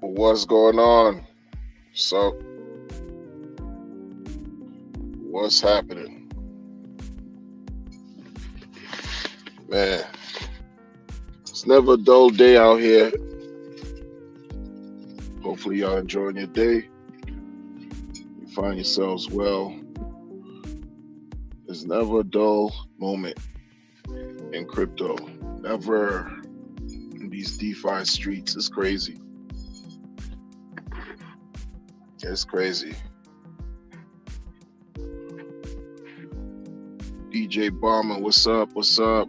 What's going on? So, what's happening? Man, it's never a dull day out here. Hopefully, y'all enjoying your day. You find yourselves well. There's never a dull moment in crypto. Never in these DeFi streets. It's crazy. It's crazy. DJ Bomber, what's up? What's up?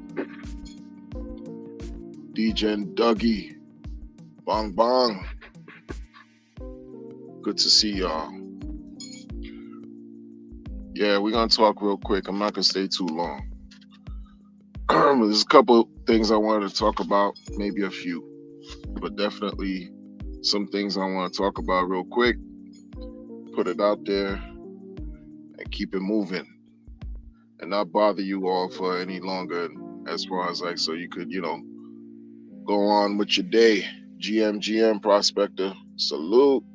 DJ and Dougie, bong bong. Good to see y'all. Yeah, we're gonna talk real quick. I'm not gonna stay too long. There's a couple things I wanted to talk about, maybe a few, but definitely some things I want to talk about real quick. Put it out there and keep it moving, and not bother you all for any longer. As far as like, so you could, go on with your day. GM Prospector, salute.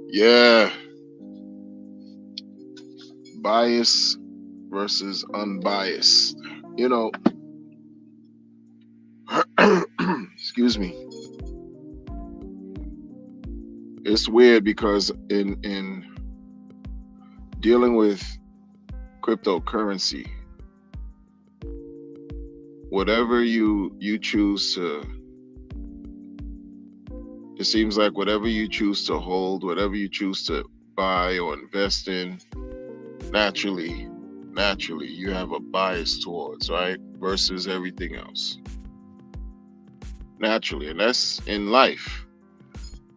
Yeah, bias versus unbiased. Excuse me. It's weird because in dealing with cryptocurrency, whatever you choose to, it seems like whatever you choose to hold, whatever you choose to buy or invest in, naturally you have a bias towards, right? Versus everything else. Naturally, and that's in life.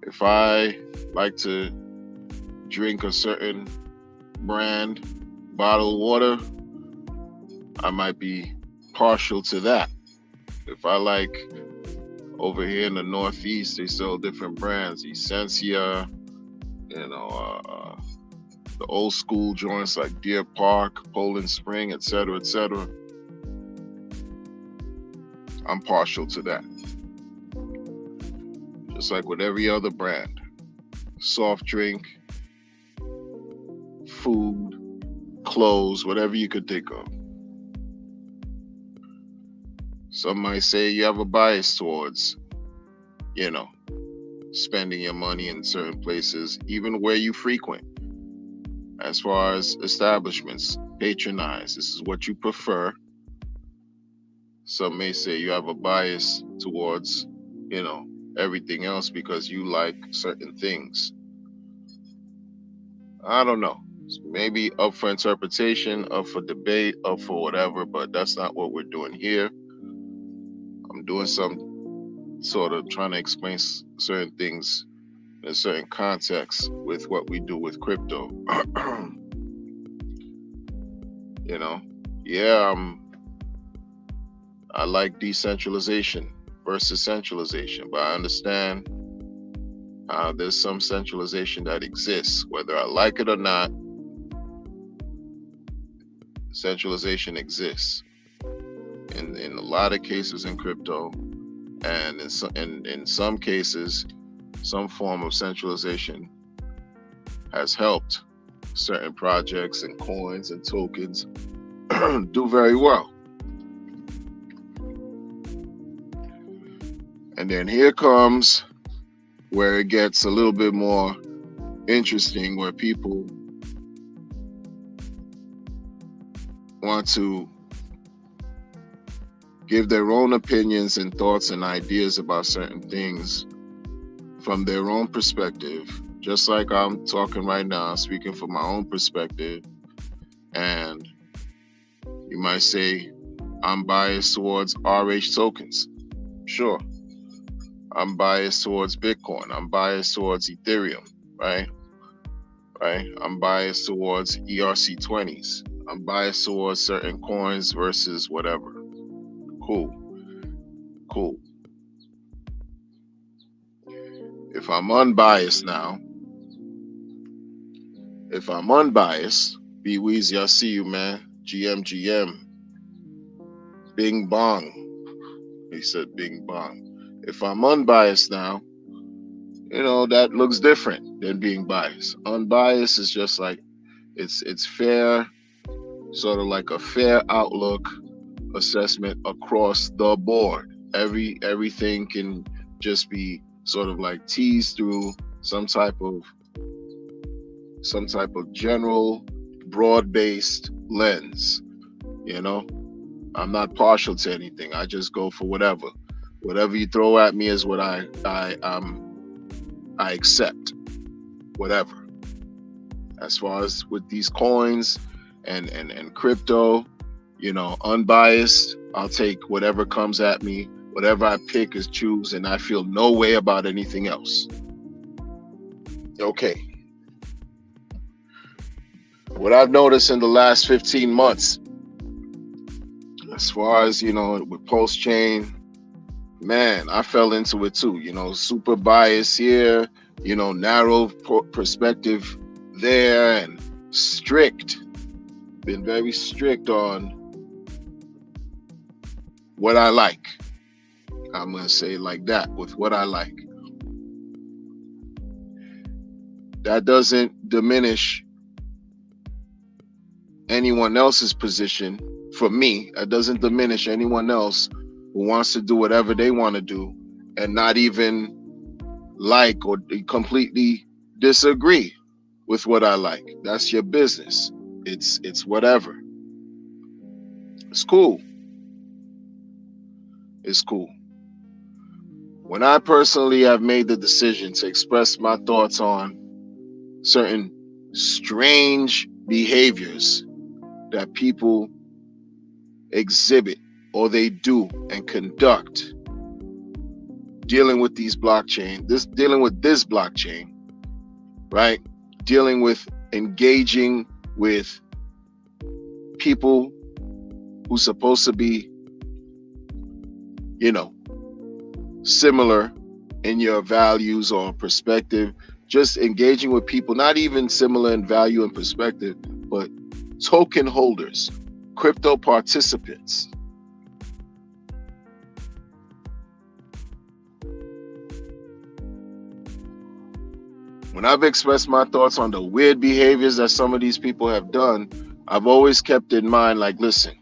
If I like to drink a certain brand bottled water, I might be partial to that. If I like, over here in the Northeast, they sell different brands, Essentia, the old school joints like Deer Park, Poland Spring, etc., etc. I'm partial to that. Just like with every other brand, soft drink, food, clothes, whatever you could think of. Some might say you have a bias towards, spending your money in certain places, even where you frequent. As far as establishments, patronize, this is what you prefer. Some may say you have a bias towards, everything else because you like certain things. I don't know. Maybe up for interpretation, up for debate, up for whatever, but that's not what we're doing here. I'm doing some sort of trying to explain certain things in a certain context with what we do with crypto. I like decentralization versus centralization, but I understand there's some centralization that exists. Whether I like it or not, centralization exists in a lot of cases in crypto, and in some cases, some form of centralization has helped certain projects and coins and tokens do very well. And then here comes where it gets a little bit more interesting, where people want to give their own opinions and thoughts and ideas about certain things from their own perspective, just like I'm talking right now, speaking from my own perspective. And you might say, I'm biased towards RH tokens. Sure. I'm biased towards Bitcoin. I'm biased towards Ethereum, right? I'm biased towards ERC20s. I'm biased towards certain coins versus whatever. Cool. If I'm unbiased now, If I'm unbiased, B Weezy, I see you, man. GM, Bing Bong. He said Bing Bong. If I'm unbiased now, that looks different than being biased. Unbiased is just like it's fair, sort of like a fair outlook assessment across the board. Everything can just be sort of like teased through some type of general broad-based lens. I'm not partial to anything. I just go for whatever you throw at me is what I accept, whatever. As far as with these coins and crypto, unbiased, I'll take whatever comes at me. Whatever I pick is choose, and I feel no way about anything else. Okay. What I've noticed in the last 15 months, as far as, with Pulse Chain, man, I fell into it too. Super bias here, narrow perspective there, and strict. Been very strict on what I like. I'm going to say it like that, with what I like. That doesn't diminish anyone else's position. For me, that doesn't diminish anyone else who wants to do whatever they want to do and not even like or completely disagree with what I like. That's your business. It's whatever. It's cool. It's cool. When I personally have made the decision to express my thoughts on certain strange behaviors that people exhibit or they do and conduct dealing with this blockchain, right? Dealing with engaging with people who's supposed to be, similar in your values or perspective, just engaging with people not even similar in value and perspective, but token holders, crypto participants. When I've expressed my thoughts on the weird behaviors that some of these people have done, I've always kept in mind, like, listen,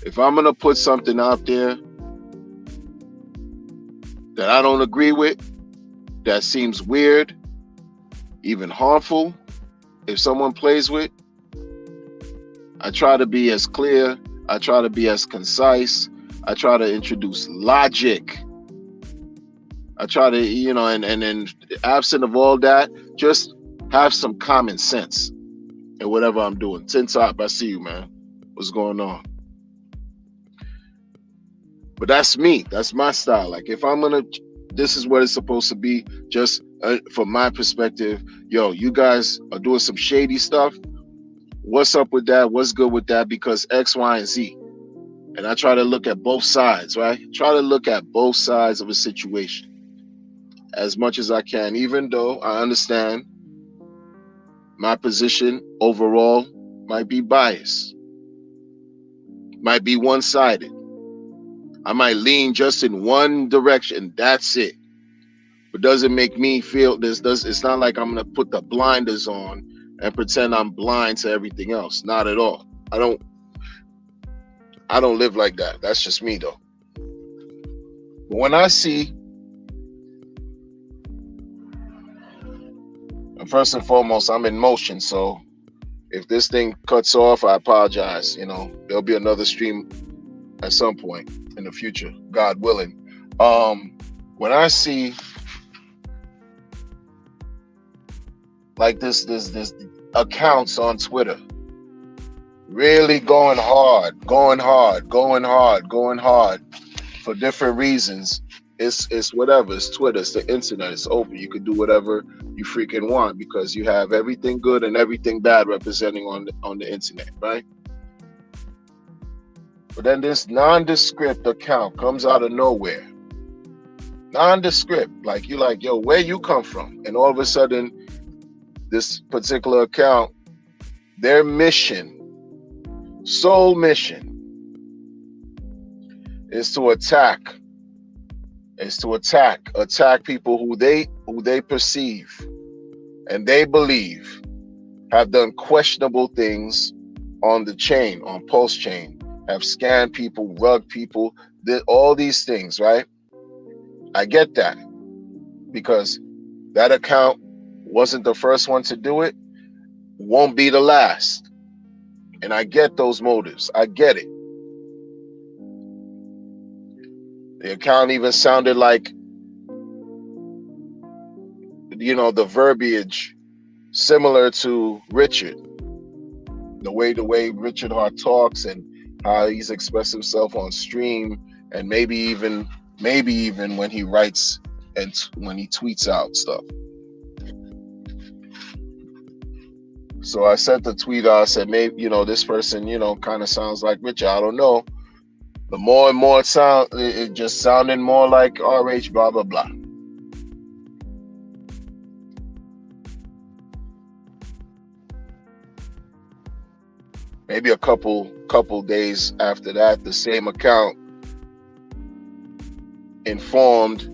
if I'm going to put something out there that I don't agree with, that seems weird, even harmful, if someone plays with, I try to be as clear, I try to be as concise, I try to introduce logic. I try to, and then absent of all that, just have some common sense in whatever I'm doing. Tin Top, I see you, man. What's going on? But that's me. That's my style. Like, if I'm going to, this is what it's supposed to be. Just from my perspective, you guys are doing some shady stuff. What's up with that? What's good with that? Because X, Y, and Z. And I try to look at both sides, right? Try to look at both sides of a situation as much as I can, even though I understand my position overall might be biased, might be one-sided. I might lean just in one direction. That's it. But doesn't make me feel this. It's not like I'm gonna put the blinders on and pretend I'm blind to everything else. Not at all. I don't live like that. That's just me, though. But when I see, first and foremost, I'm in motion. So if this thing cuts off, I apologize. There'll be another stream at some point in the future, God willing. When I see like this accounts on Twitter really going hard for different reasons, it's whatever. It's Twitter, it's the internet, it's open. You can do whatever you freaking want because you have everything good and everything bad representing on the internet, right? But then this nondescript account comes out of nowhere. Nondescript, like, where you come from? And all of a sudden, this particular account their mission, sole mission, is to attack people who they perceive and they believe have done questionable things on the chain, on Pulse chain, have scanned people, rugged people, did all these things, right? I get that, because that account wasn't the first one to do it, won't be the last. And I get those motives. I get it. The account even sounded like, the verbiage similar to Richard. The way Richard Hart talks and how he's expressed himself on stream, and maybe even when he writes and when he tweets out stuff. So I sent the tweet out. I said, maybe, this person, kind of sounds like Richard. I don't know. The more and more it just sounded more like RH, blah, blah, blah. Maybe a couple days after that, the same account informed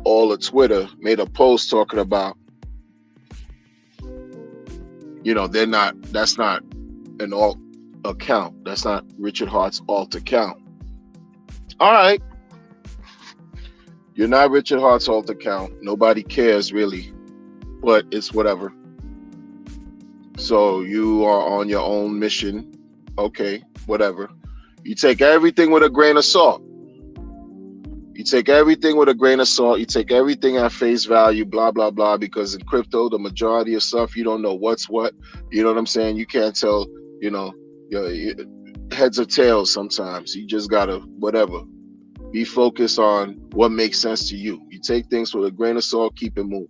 all of Twitter, made a post talking about, that's not an alt account. That's not Richard Hart's alt account. All right. You're not Richard Hart's alt account. Nobody cares really, but it's whatever. So you are on your own mission. Okay, whatever. You take everything with a grain of salt. You take everything with a grain of salt. You take everything at face value, blah, blah, blah, because in crypto, the majority of stuff, you don't know what's what. You know what I'm saying? You can't tell, your heads or tails sometimes. You just got to, whatever. Be focused on what makes sense to you. You take things with a grain of salt, keep it moving.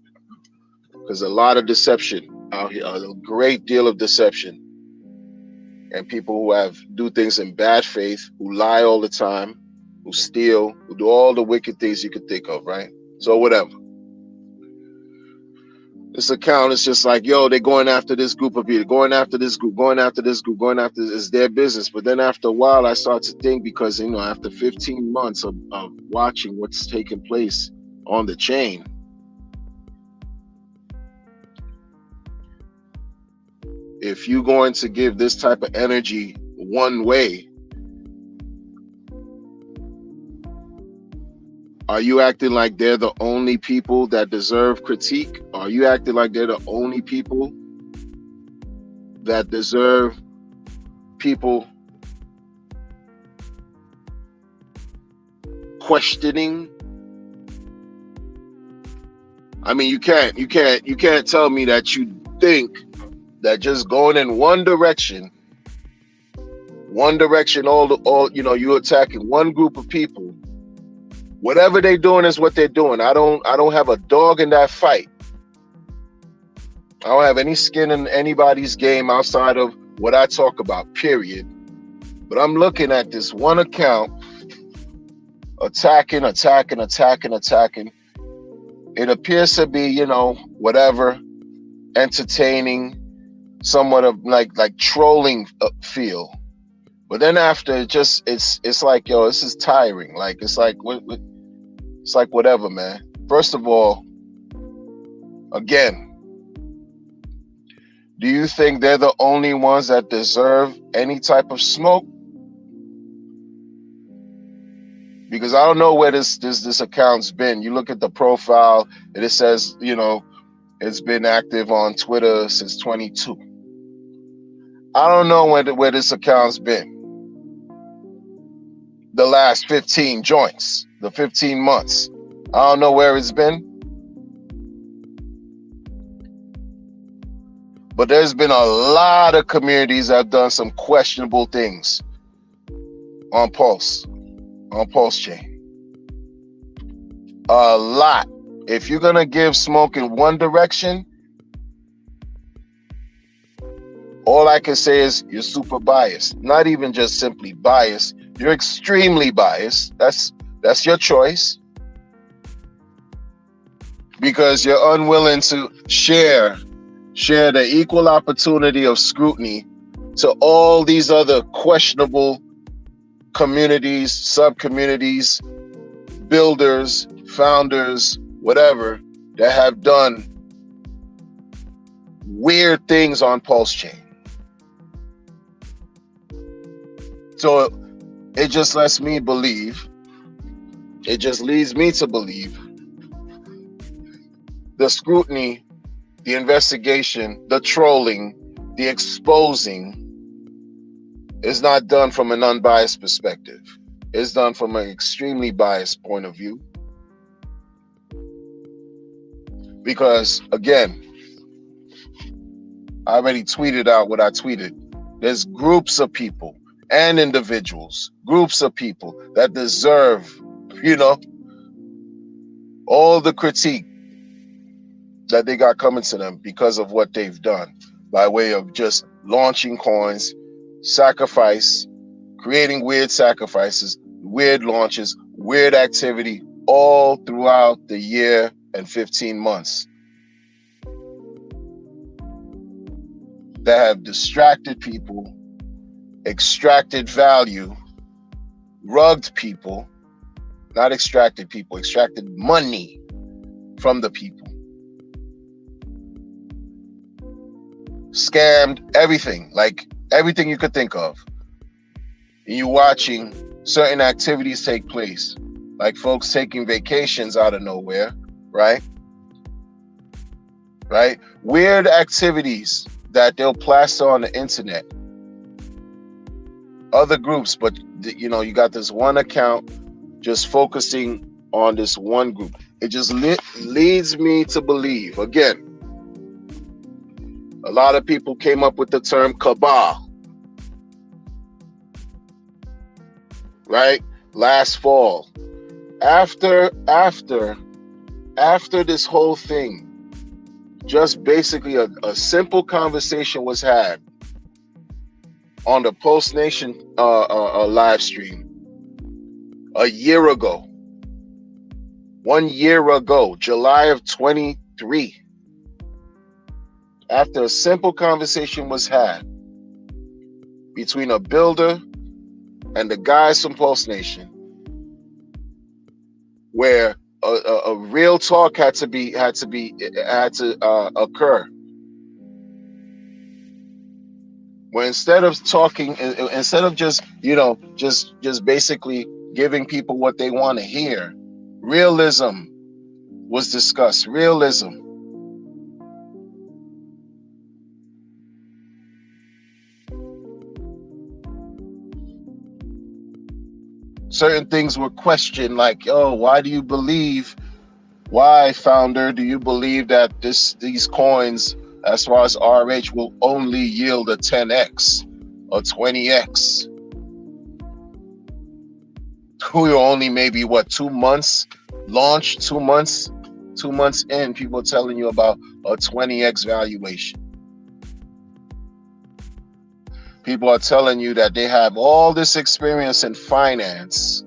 Because a lot of deception out here, a great deal of deception. And people who do things in bad faith, who lie all the time, who steal, who do all the wicked things you could think of, right? So whatever. This account is just like, they're going after this group of people, going after this group, going after this group, going after this. It's their business. But then after a while, I start to think, because, after 15 months of watching what's taking place on the chain, if you're going to give this type of energy one way, are you acting like they're the only people that deserve critique? Are you acting like they're the only people that deserve people questioning? I mean, you can't tell me that you think that just going in one direction, you're attacking one group of people. Whatever they're doing is what they're doing. I don't have a dog in that fight. I don't have any skin in anybody's game outside of what I talk about, period. But I'm looking at this one account attacking. It appears to be, whatever, entertaining, somewhat of like trolling feel. But then after, it's like, this is tiring. Like, it's like whatever, man. First of all, again, do you think they're the only ones that deserve any type of smoke? Because I don't know where this account's been. You look at the profile and it says, it's been active on Twitter since 22. I don't know where this account's been. The last 15 joints, the 15 months. I don't know where it's been. But there's been a lot of communities that have done some questionable things on Pulse chain. A lot. If you're gonna give smoke in one direction, all I can say is you're super biased. Not even just simply biased. You're extremely biased. That's your choice. Because you're unwilling to share share the equal opportunity of scrutiny to all these other questionable communities, sub-communities, builders, founders, whatever, that have done weird things on Pulse Chain. So it just lets me believe, it just leads me to believe the scrutiny, the investigation, the trolling, the exposing is not done from an unbiased perspective. It's done from an extremely biased point of view. Because, again, I already tweeted out what I tweeted. There's groups of people and individuals, groups of people that deserve, all the critique that they got coming to them because of what they've done by way of just launching coins, sacrifice, creating weird sacrifices, weird launches, weird activity all throughout the year and 15 months that have distracted people, extracted value, rugged people, not extracted people, extracted money from the people, scammed everything, like everything you could think of. And you're watching certain activities take place, like folks taking vacations out of nowhere, right? Right? Weird activities that they'll plaster on the internet. Other groups, but you got this one account just focusing on this one group. It just leads me to believe, again, a lot of people came up with the term cabal, right? Last fall. After this whole thing, just basically a simple conversation was had on the Post Nation live stream a year ago. 1 year ago, July of 23. After a simple conversation was had between a builder and the guys from Pulse Nation, where a real talk had to occur. Where instead of just basically giving people what they want to hear, realism was discussed. Realism. Certain things were questioned, like, why, founder, do you believe that these coins, as far as RH, will only yield a 10x or 20x? We were only maybe 2 months launched, 2 months in, people telling you about a 20x valuation. People are telling you that they have all this experience in finance,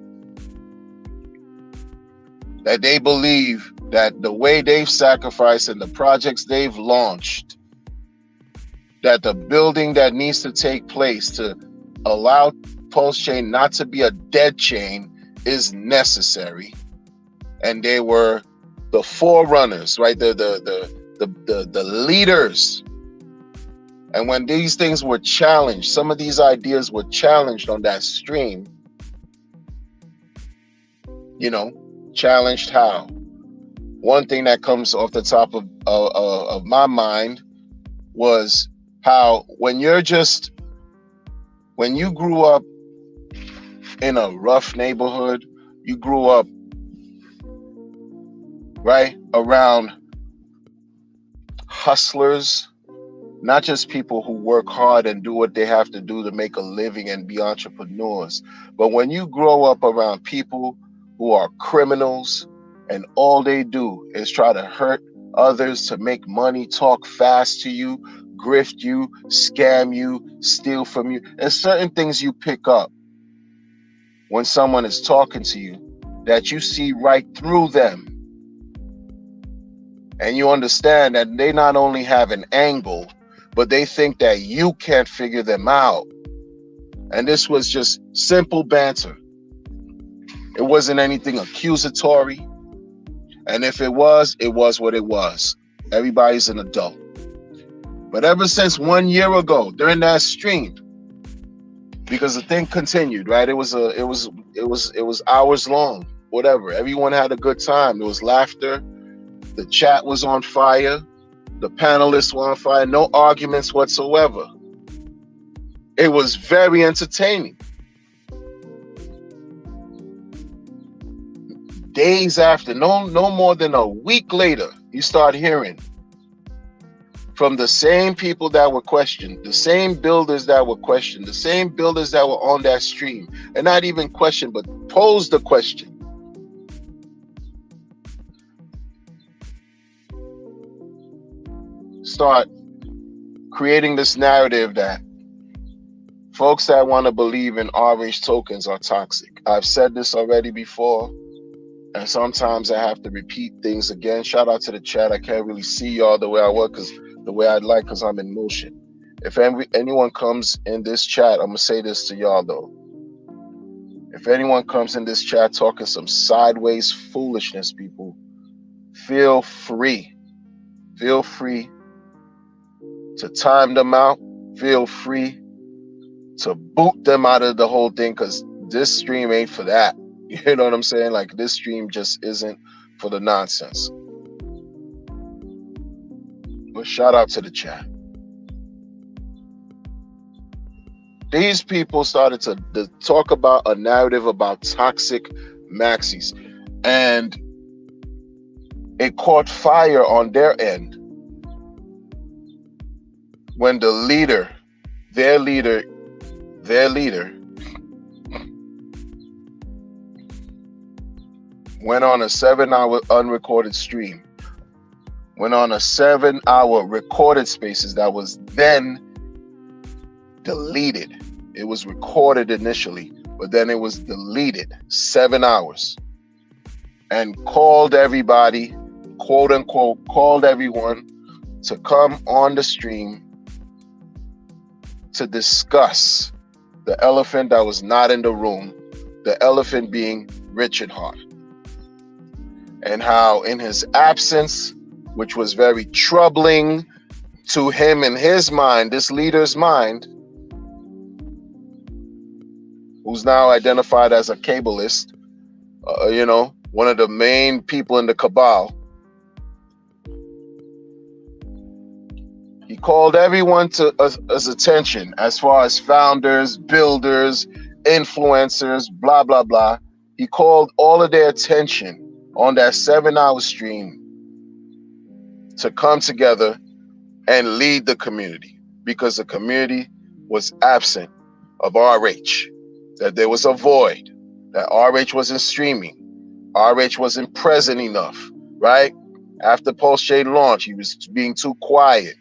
that they believe that the way they've sacrificed and the projects they've launched, that the building that needs to take place to allow Pulse Chain not to be a dead chain is necessary. And they were the forerunners, right? The leaders. And when these things were challenged, some of these ideas were challenged on that stream, challenged how? One thing that comes off the top of my mind was how when you grew up in a rough neighborhood, you grew up, right, around hustlers, not just people who work hard and do what they have to do to make a living and be entrepreneurs, but when you grow up around people who are criminals and all they do is try to hurt others to make money, talk fast to you, grift you, scam you, steal from you, there's certain things you pick up when someone is talking to you that you see right through them. And you understand that they not only have an angle, but they think that you can't figure them out. And this was just simple banter. It wasn't anything accusatory. And if it was what it was. Everybody's an adult. But ever since 1 year ago, during that stream, because the thing continued, right? It was hours long, whatever. Everyone had a good time. There was laughter. The chat was on fire. The panelists were on fire. No arguments whatsoever. It was very entertaining. Days after, no more than a week later, you start hearing from the same people that were questioned, the same builders that were questioned, the same builders that were on that stream, and not even questioned, but posed the question. Start creating this narrative that folks that want to believe in orange tokens are toxic. I've said this already before, and sometimes I have to repeat things again. Shout out to the chat. I can't really see y'all the way I want, the way I'd like, because I'm in motion. If anyone comes in this chat, I'm going to say this to y'all though. If anyone comes in this chat talking some sideways foolishness, people, feel free to time them out. Feel free to boot them out of the whole thing, because this stream ain't for that. You know what I'm saying? Like, this stream just isn't for the nonsense. But shout out to the chat. These people started to talk about a narrative about toxic maxis, and it caught fire on their end when the leader, their leader, went on a 7-hour unrecorded stream, went on a 7-hour recorded spaces that was then deleted. It was recorded initially, but then it was deleted, 7 hours, and called everybody, quote unquote, called everyone to come on the stream to discuss the elephant that was not in the room, the elephant being Richard Hart, and how in his absence, which was very troubling to him in his mind, this leader's mind, who's now identified as a cabalist, one of the main people in the cabal. He called everyone to his attention, as far as founders, builders, influencers, blah, blah, blah. He called all of their attention on that 7-hour stream to come together and lead the community, because the community was absent of RH, that there was a void, that RH wasn't streaming, RH wasn't present enough, right? After Post Shade launch, he was being too quiet.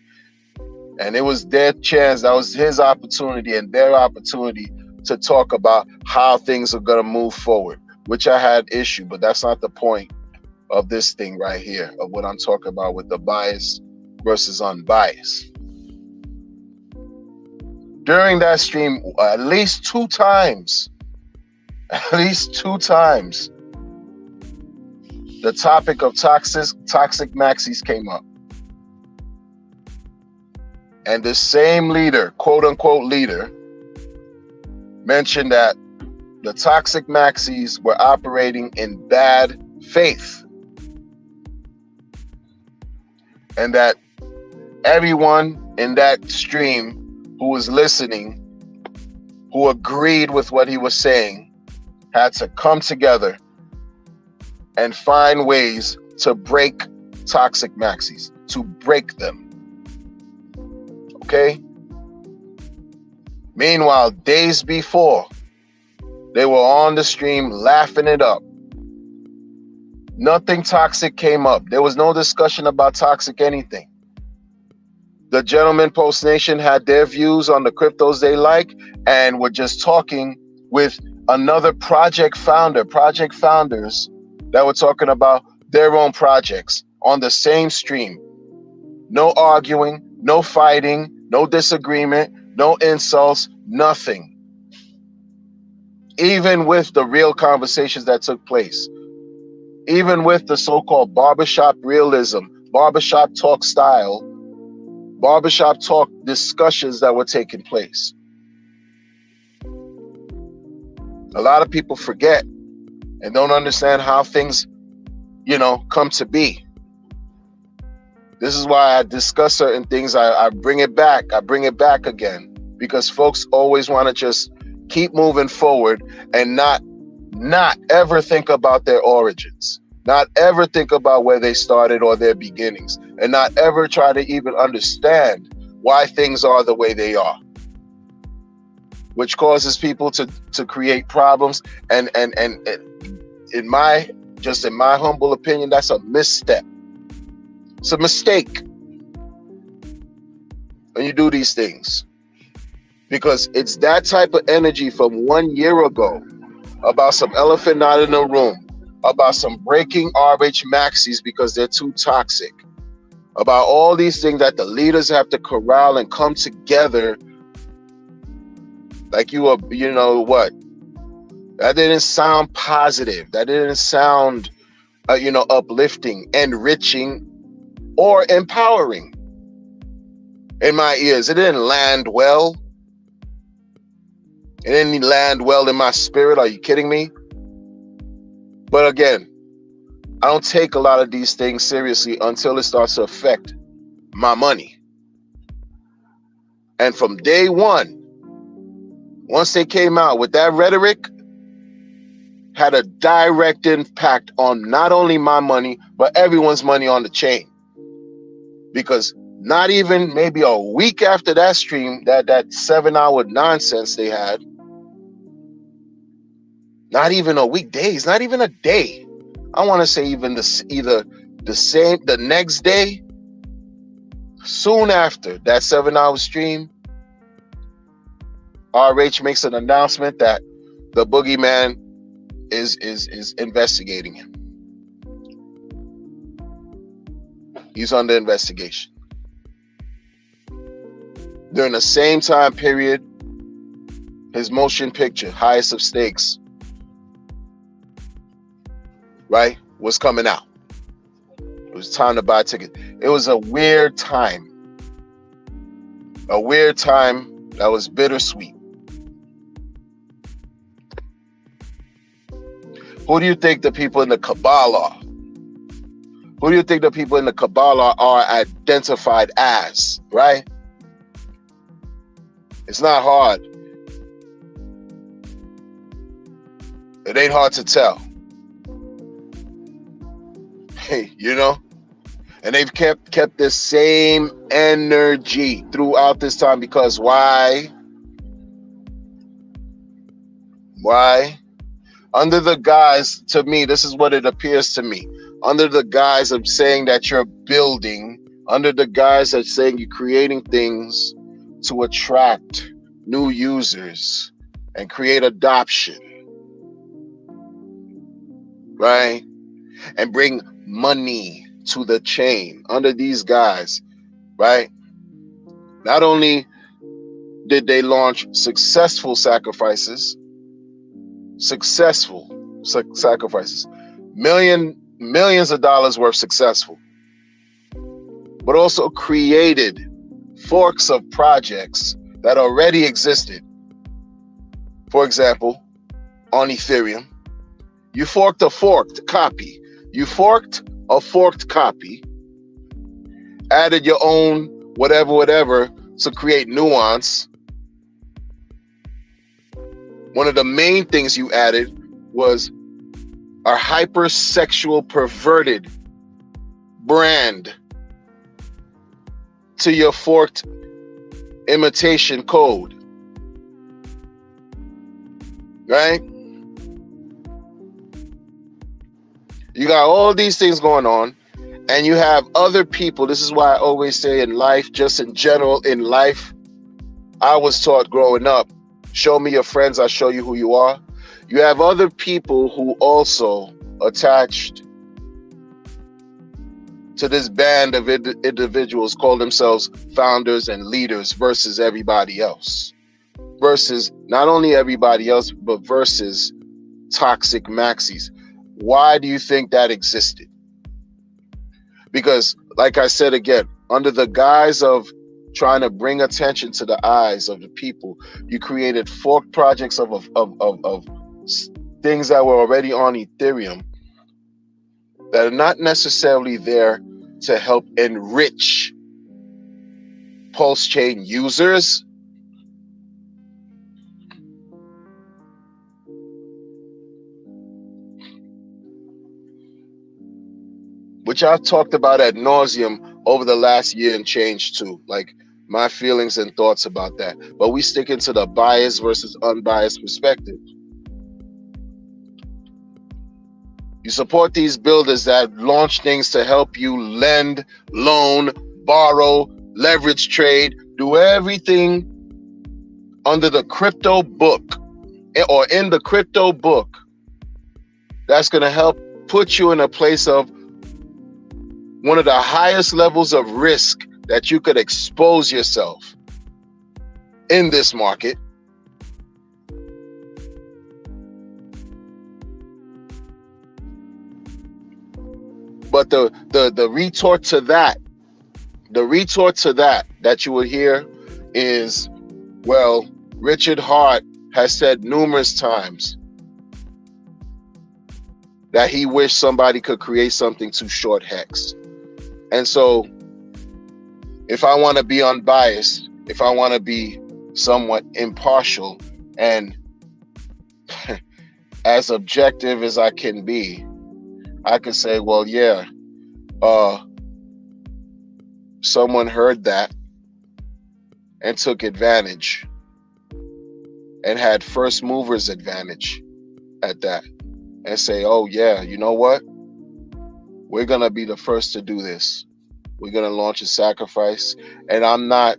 And it was their chance, that was his opportunity and their opportunity to talk about how things are going to move forward, which I had issue, but that's not the point of this thing right here, of what I'm talking about with the bias versus unbiased. During that stream, at least two times, the topic of toxic maxis came up. And the same leader, quote unquote leader, mentioned that the toxic maxis were operating in bad faith, and that everyone in that stream who was listening, who agreed with what he was saying, had to come together and find ways to break toxic maxis, to break them. Okay? Meanwhile, days before, they were on the stream laughing it up. Nothing toxic came up. There was no discussion about toxic anything. The Gentleman Post Nation had their views on the cryptos they like, and were just talking with another project founders that were talking about their own projects, on the same stream. No arguing, no fighting, no disagreement, no insults, nothing. Even with the real conversations that took place, even with the so-called barbershop realism, barbershop talk style, barbershop talk discussions that were taking place. A lot of people forget and don't understand how things, come to be. This is why I discuss certain things. I bring it back. I bring it back again, because folks always want to just keep moving forward and not ever think about their origins, not ever think about where they started or their beginnings, and not ever try to even understand why things are the way they are, which causes people to create problems. And in my humble opinion, that's a misstep. It's a mistake when you do these things, because it's that type of energy from 1 year ago about some elephant not in the room, about some breaking RH maxis because they're too toxic, about all these things that the leaders have to corral and come together like you know what? That didn't sound positive. That didn't sound, uplifting, enriching, or empowering in my ears. It didn't land well. It didn't land well in my spirit. Are you kidding me? But again, I don't take a lot of these things seriously until it starts to affect my money. And from day one, once they came out with that rhetoric, had a direct impact on not only my money, but everyone's money on the chain. Because not even maybe a week after that stream, that 7-hour nonsense they had, not even a week, days, not even a day. I want to say even the next day, soon after that 7-hour stream, RH makes an announcement that the boogeyman is investigating him. He's under investigation. During the same time period, his motion picture, Highest of Stakes, right, was coming out. It was time to buy a ticket. It was a weird time. A weird time that was bittersweet. Who do you think the people in the cabal are? Who do you think the people in the Kabbalah are identified as, right? It's not hard. It ain't hard to tell. Hey, and they've kept the same energy throughout this time, because why? Why? Under the guise, to me, this is what it appears to me, under the guise of saying that you're building, under the guise of saying you're creating things to attract new users and create adoption, right? And bring money to the chain. Under these guys, right? Not only did they launch successful sacrifices, millions of dollars worth successful, but also created forks of projects that already existed. For example, on Ethereum, you forked a forked copy. You forked a forked copy, added your own whatever to create nuance. One of the main things you added was a hypersexual perverted brand to your forked imitation code, right? You got all these things going on, and you have other people. This is why I always say in life, just in general in life, I was taught growing up, show me your friends, I'll show you who you are. You have other people who also attached to this band of individuals call themselves founders and leaders versus everybody else. Versus not only everybody else, but versus toxic maxis. Why do you think that existed? Because, like I said again, under the guise of trying to bring attention to the eyes of the people, you created forked projects of things that were already on Ethereum that are not necessarily there to help enrich Pulse Chain users. Which I've talked about ad nauseum over the last year and change too, like my feelings and thoughts about that. But we stick into the biased versus unbiased perspective. You support these builders that launch things to help you lend, loan, borrow, leverage trade, do everything under the crypto book or in the crypto book that's going to help put you in a place of one of the highest levels of risk that you could expose yourself in this market. But the retort to that, that you will hear is, well, Richard Hart has said numerous times that he wished somebody could create something to short Hex. And so if I want to be unbiased, if I want to be somewhat impartial and as objective as I can be, I could say, well, yeah, someone heard that and took advantage and had first movers advantage at that and say, oh yeah, you know what? We're going to be the first to do this. We're going to launch a sacrifice. And I'm not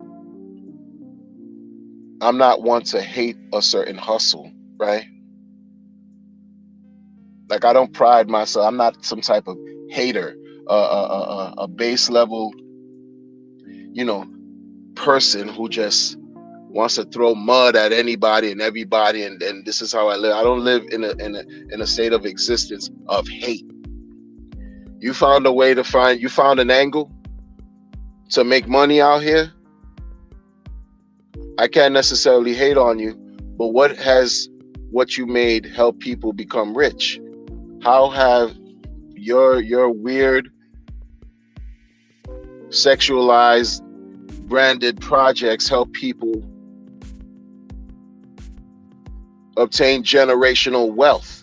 one to hate a certain hustle, right? Like, I don't pride myself. I'm not some type of hater, a base level, person who just wants to throw mud at anybody and everybody. And this is how I live. I don't live in a state of existence of hate. You found a way you found an angle to make money out here. I can't necessarily hate on you, but what you made help people become rich? How have your weird sexualized branded projects help people obtain generational wealth?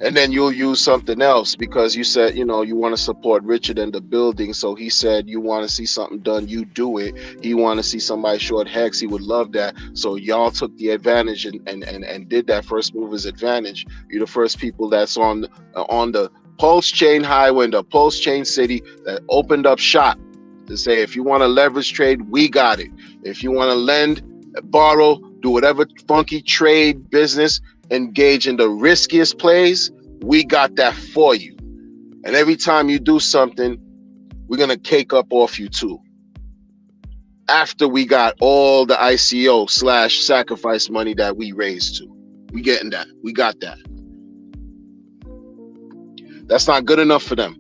And then you'll use something else because you said, you want to support Richard and the building. So he said, you want to see something done, you do it. He want to see somebody short Hex. He would love that. So y'all took the advantage and did that first movers advantage. You're the first people that's on the Pulse Chain Highway in the Pulse Chain City that opened up shop to say, if you want to leverage trade, we got it. If you want to lend, borrow, do whatever funky trade business, engage in the riskiest plays, we got that for you. And every time you do something, we're going to cake up off you too. After we got all the ICO / sacrifice money that we raised too. We getting that. We got that. That's not good enough for them.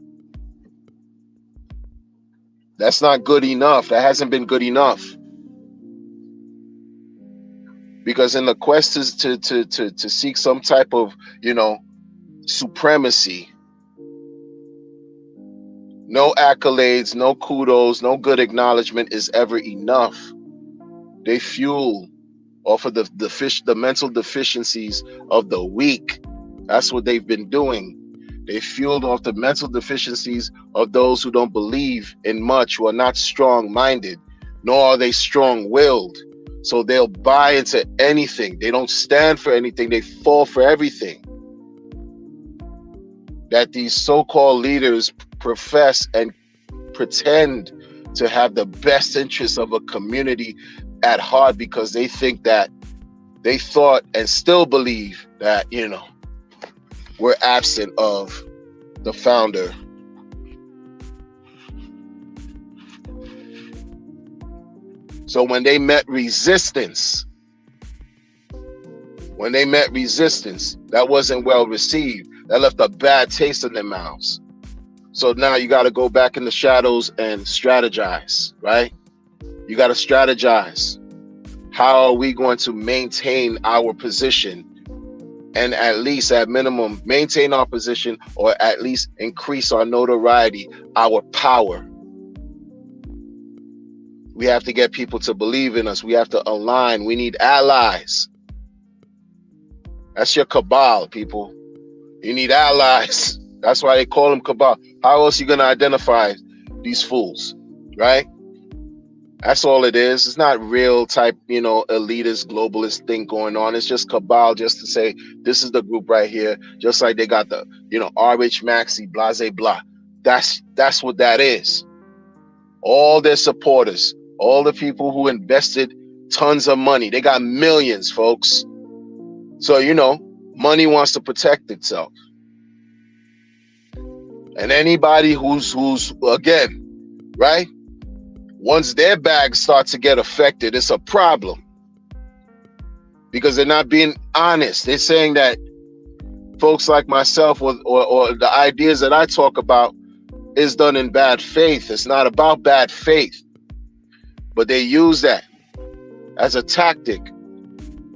That's not good enough. That hasn't been good enough. Because in the quest to seek some type of, supremacy, no accolades, no kudos, no good acknowledgement is ever enough. They fuel off of the mental deficiencies of the weak. That's what they've been doing. They fueled off the mental deficiencies of those who don't believe in much, who are not strong-minded, nor are they strong-willed. So they'll buy into anything. They don't stand for anything. They fall for everything that these so-called leaders profess and pretend to have the best interests of a community at heart, because they think that they thought and still believe that, were absent of the founder. So when they met resistance, that wasn't well received. That left a bad taste in their mouths. So now you got to go back in the shadows and strategize, right? You got to strategize. How are we going to maintain our position and at least at minimum maintain our position, or at least increase our notoriety, our power? We have to get people to believe in us. We have to align. We need allies. That's your cabal, people. You need allies. That's why they call them cabal. How else are you going to identify these fools, right? That's all it is. It's not real type, elitist, globalist thing going on. It's just cabal, just to say, this is the group right here. Just like they got the, RH Maxi, blase blah. That's what that is. All their supporters, all the people who invested tons of money. They got millions, folks. So, money wants to protect itself. And anybody who's again, right? Once their bags start to get affected, it's a problem. Because they're not being honest. They're saying that folks like myself or the ideas that I talk about is done in bad faith. It's not about bad faith. But they use that as a tactic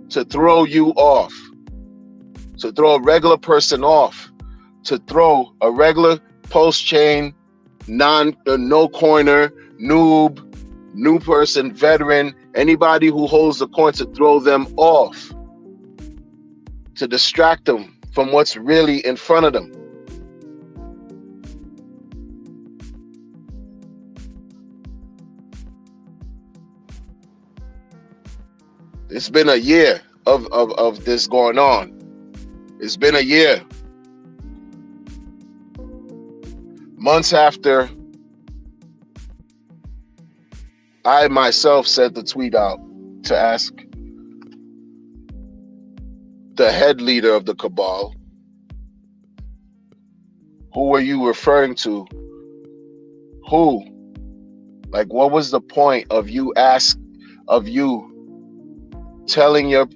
to throw you off, to throw a regular person off, to throw a regular post-chain, no coiner, noob, new person, veteran, anybody who holds the coin, to throw them off, to distract them from what's really in front of them. It's been a year of this going on. It's been a year. Months after I myself sent the tweet out to ask the head leader of the cabal, who were you referring to? Who? Like, what was the point of you telling your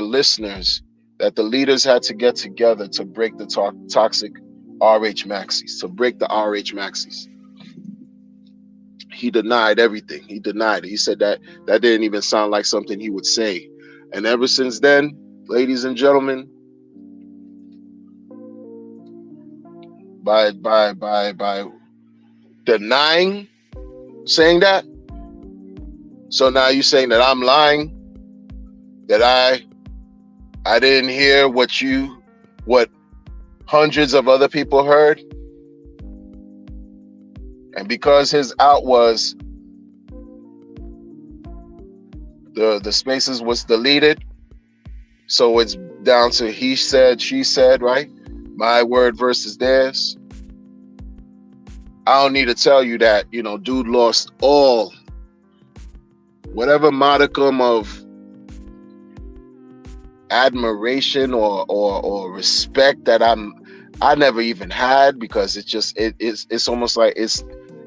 listeners that the leaders had to get together to break the toxic RH Maxis, to break the RH Maxis? He denied everything. He denied it. He said that didn't even sound like something he would say. And ever since then, ladies and gentlemen, by denying saying that, so now you're saying that I'm lying, that I didn't hear what hundreds of other people heard. And because his out was the spaces was deleted, so it's down to he said, she said, right? My word versus theirs. I don't need to tell you that, dude lost all, whatever modicum of admiration or respect that I never even had, because it's almost like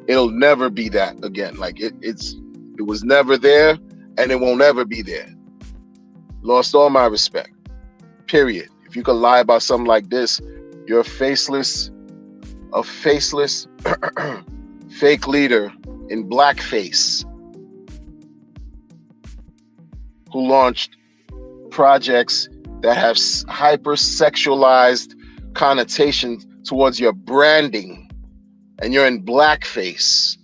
it'll never be that again. Like it was never there, and it won't ever be there. Lost all my respect. Period. If you could lie about something like this, you're a faceless fake leader in blackface who launched projects that have hyper-sexualized connotations towards your branding, and you're in blackface.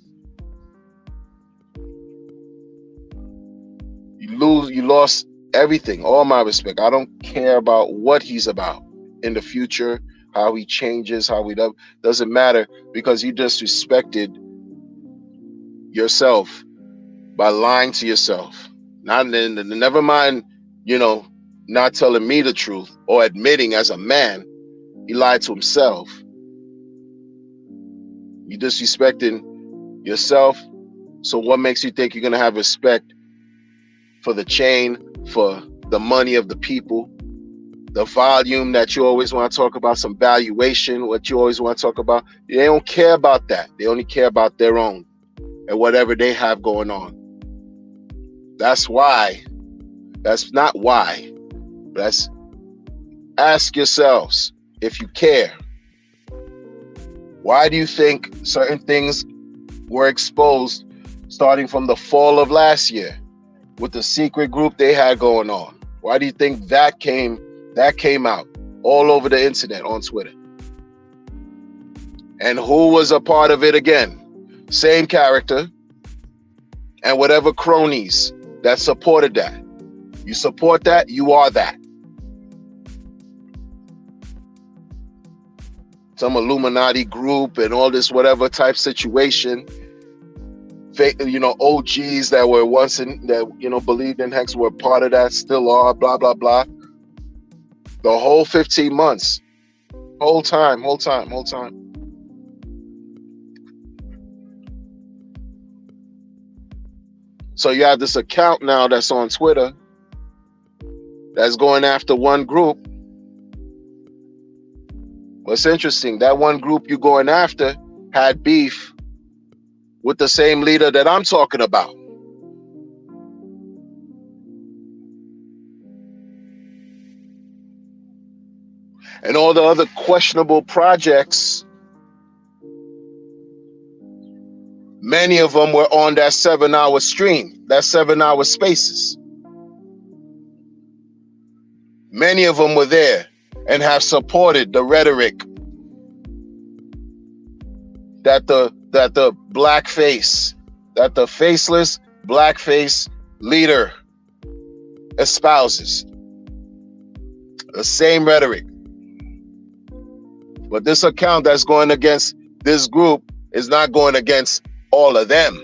You lost everything, all my respect. I don't care about what he's about in the future, how he changes, how he doesn't matter, because you disrespected yourself by lying to yourself. Never mind, not telling me the truth or admitting as a man, he lied to himself. You disrespecting yourself. So what makes you think you're going to have respect for the chain, for the money of the people? the volume that you always want to talk about, some valuation, what you always want to talk about. They don't care about that. They only care about their own and whatever they have going on. That's why. That's not why. Let's ask yourselves, if you care, why do you think certain things were exposed starting from the fall of last year with the secret group they had going on? Why do you think that came out all over the internet on Twitter? And who was a part of it again? Same character and whatever cronies that supported that. You support that, you are that. Some Illuminati group and all this whatever type situation. Fake, OGs that were once in that, believed in Hex were part of that, still are, blah, blah, blah. The whole 15 months. Whole time. So you have this account now that's on Twitter that's going after one group. What's interesting, that one group you going after had beef with the same leader that I'm talking about. And all the other questionable projects, many of them were on that 7-hour stream, that 7-hour spaces. Many of them were there and have supported the rhetoric that the blackface, that the faceless blackface leader espouses. The same rhetoric. But this account that's going against this group is not going against all of them.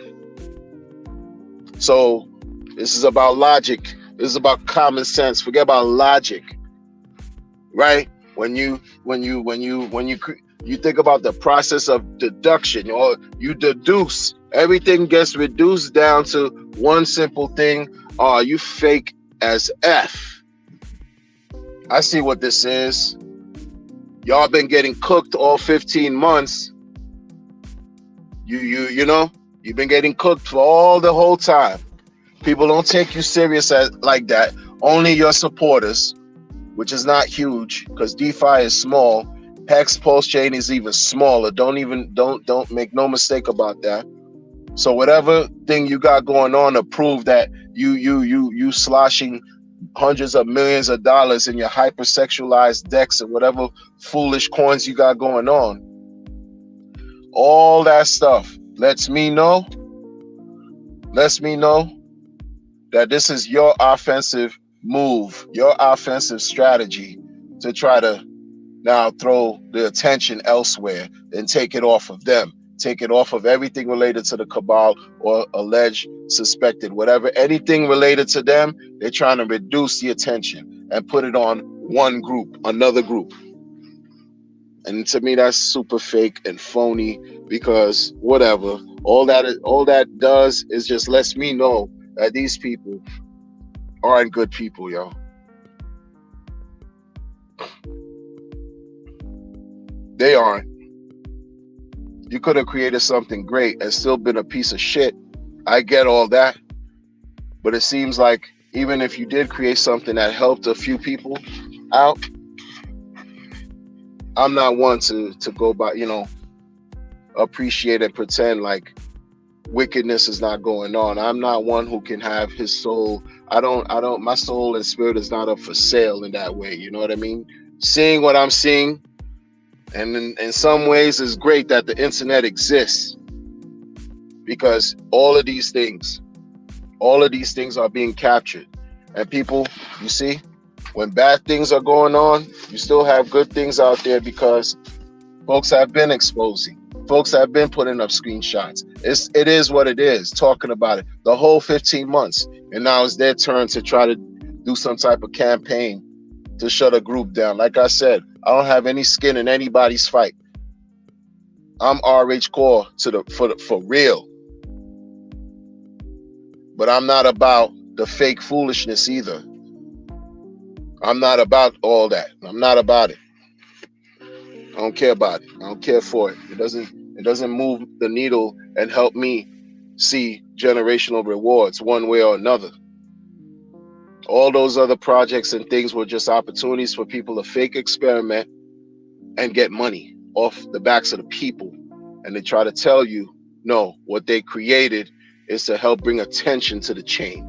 So this is about logic. This is about common sense. Forget about logic, right? When you think about the process of deduction, or you deduce, everything gets reduced down to one simple thing. Oh, you fake as F. I see what this is. Y'all been getting cooked all 15 months. You've been getting cooked for all the whole time. People don't take you serious like that. Only your supporters, which is not huge because DeFi is small. Hex Pulse Chain is even smaller. Don't make no mistake about that. So whatever thing you got going on to prove that you sloshing hundreds of millions of dollars in your hypersexualized decks and whatever foolish coins you got going on, all that stuff lets me know that this is your offensive move, your offensive strategy to try to now throw the attention elsewhere and take it off of them, take it off of everything related to the cabal or alleged suspected, whatever, anything related to them. They're trying to reduce the attention and put it on one group, another group. And to me, that's super fake and phony, because whatever, all that does is just lets me know that these people aren't good people, yo. They aren't. You could have created something great and still been a piece of shit. I get all that. But it seems like even if you did create something that helped a few people out, I'm not one to go by, appreciate and pretend like wickedness is not going on. I'm not one who can have his soul. My soul and spirit is not up for sale in that way. You know what I mean? Seeing what I'm seeing, and in some ways it's great that the internet exists, because all of these things are being captured. And people, you see, when bad things are going on, you still have good things out there, because folks have been exposing. Folks have been putting up screenshots. It is what it is, talking about it the whole 15 months. And now it's their turn to try to do some type of campaign to shut a group down. Like I said, I don't have any skin in anybody's fight. I'm RH Core for real. But I'm not about the fake foolishness either. I'm not about all that. I'm not about it. I don't care about it. I don't care for it. It doesn't move the needle and help me see generational rewards one way or another. All those other projects and things were just opportunities for people to fake experiment and get money off the backs of the people. And they try to tell you, no, what they created is to help bring attention to the chain.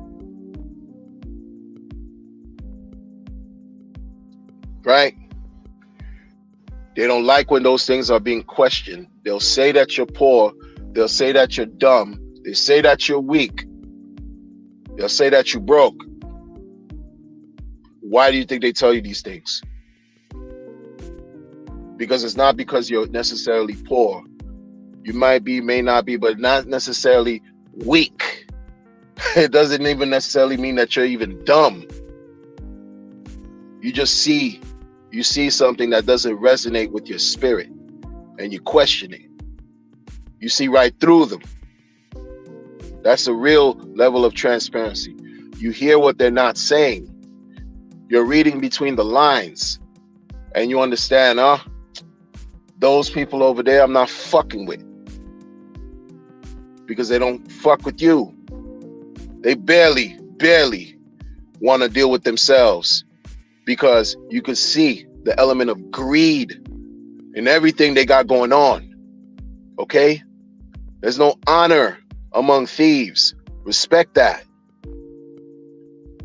Right? They don't like when those things are being questioned. They'll say that you're poor. They'll say that you're dumb. They say that you're weak. They'll say that you broke. Why do you think they tell you these things? Because it's not because you're necessarily poor. You might be, may not be, but not necessarily weak. It doesn't even necessarily mean that you're even dumb. You just see something that doesn't resonate with your spirit and you question it. You see right through them. That's a real level of transparency. You hear what they're not saying. You're reading between the lines and you understand, those people over there I'm not fucking with because they don't fuck with you. They barely want to deal with themselves because you can see the element of greed in everything they got going on. Okay? There's no honor among thieves. Respect that.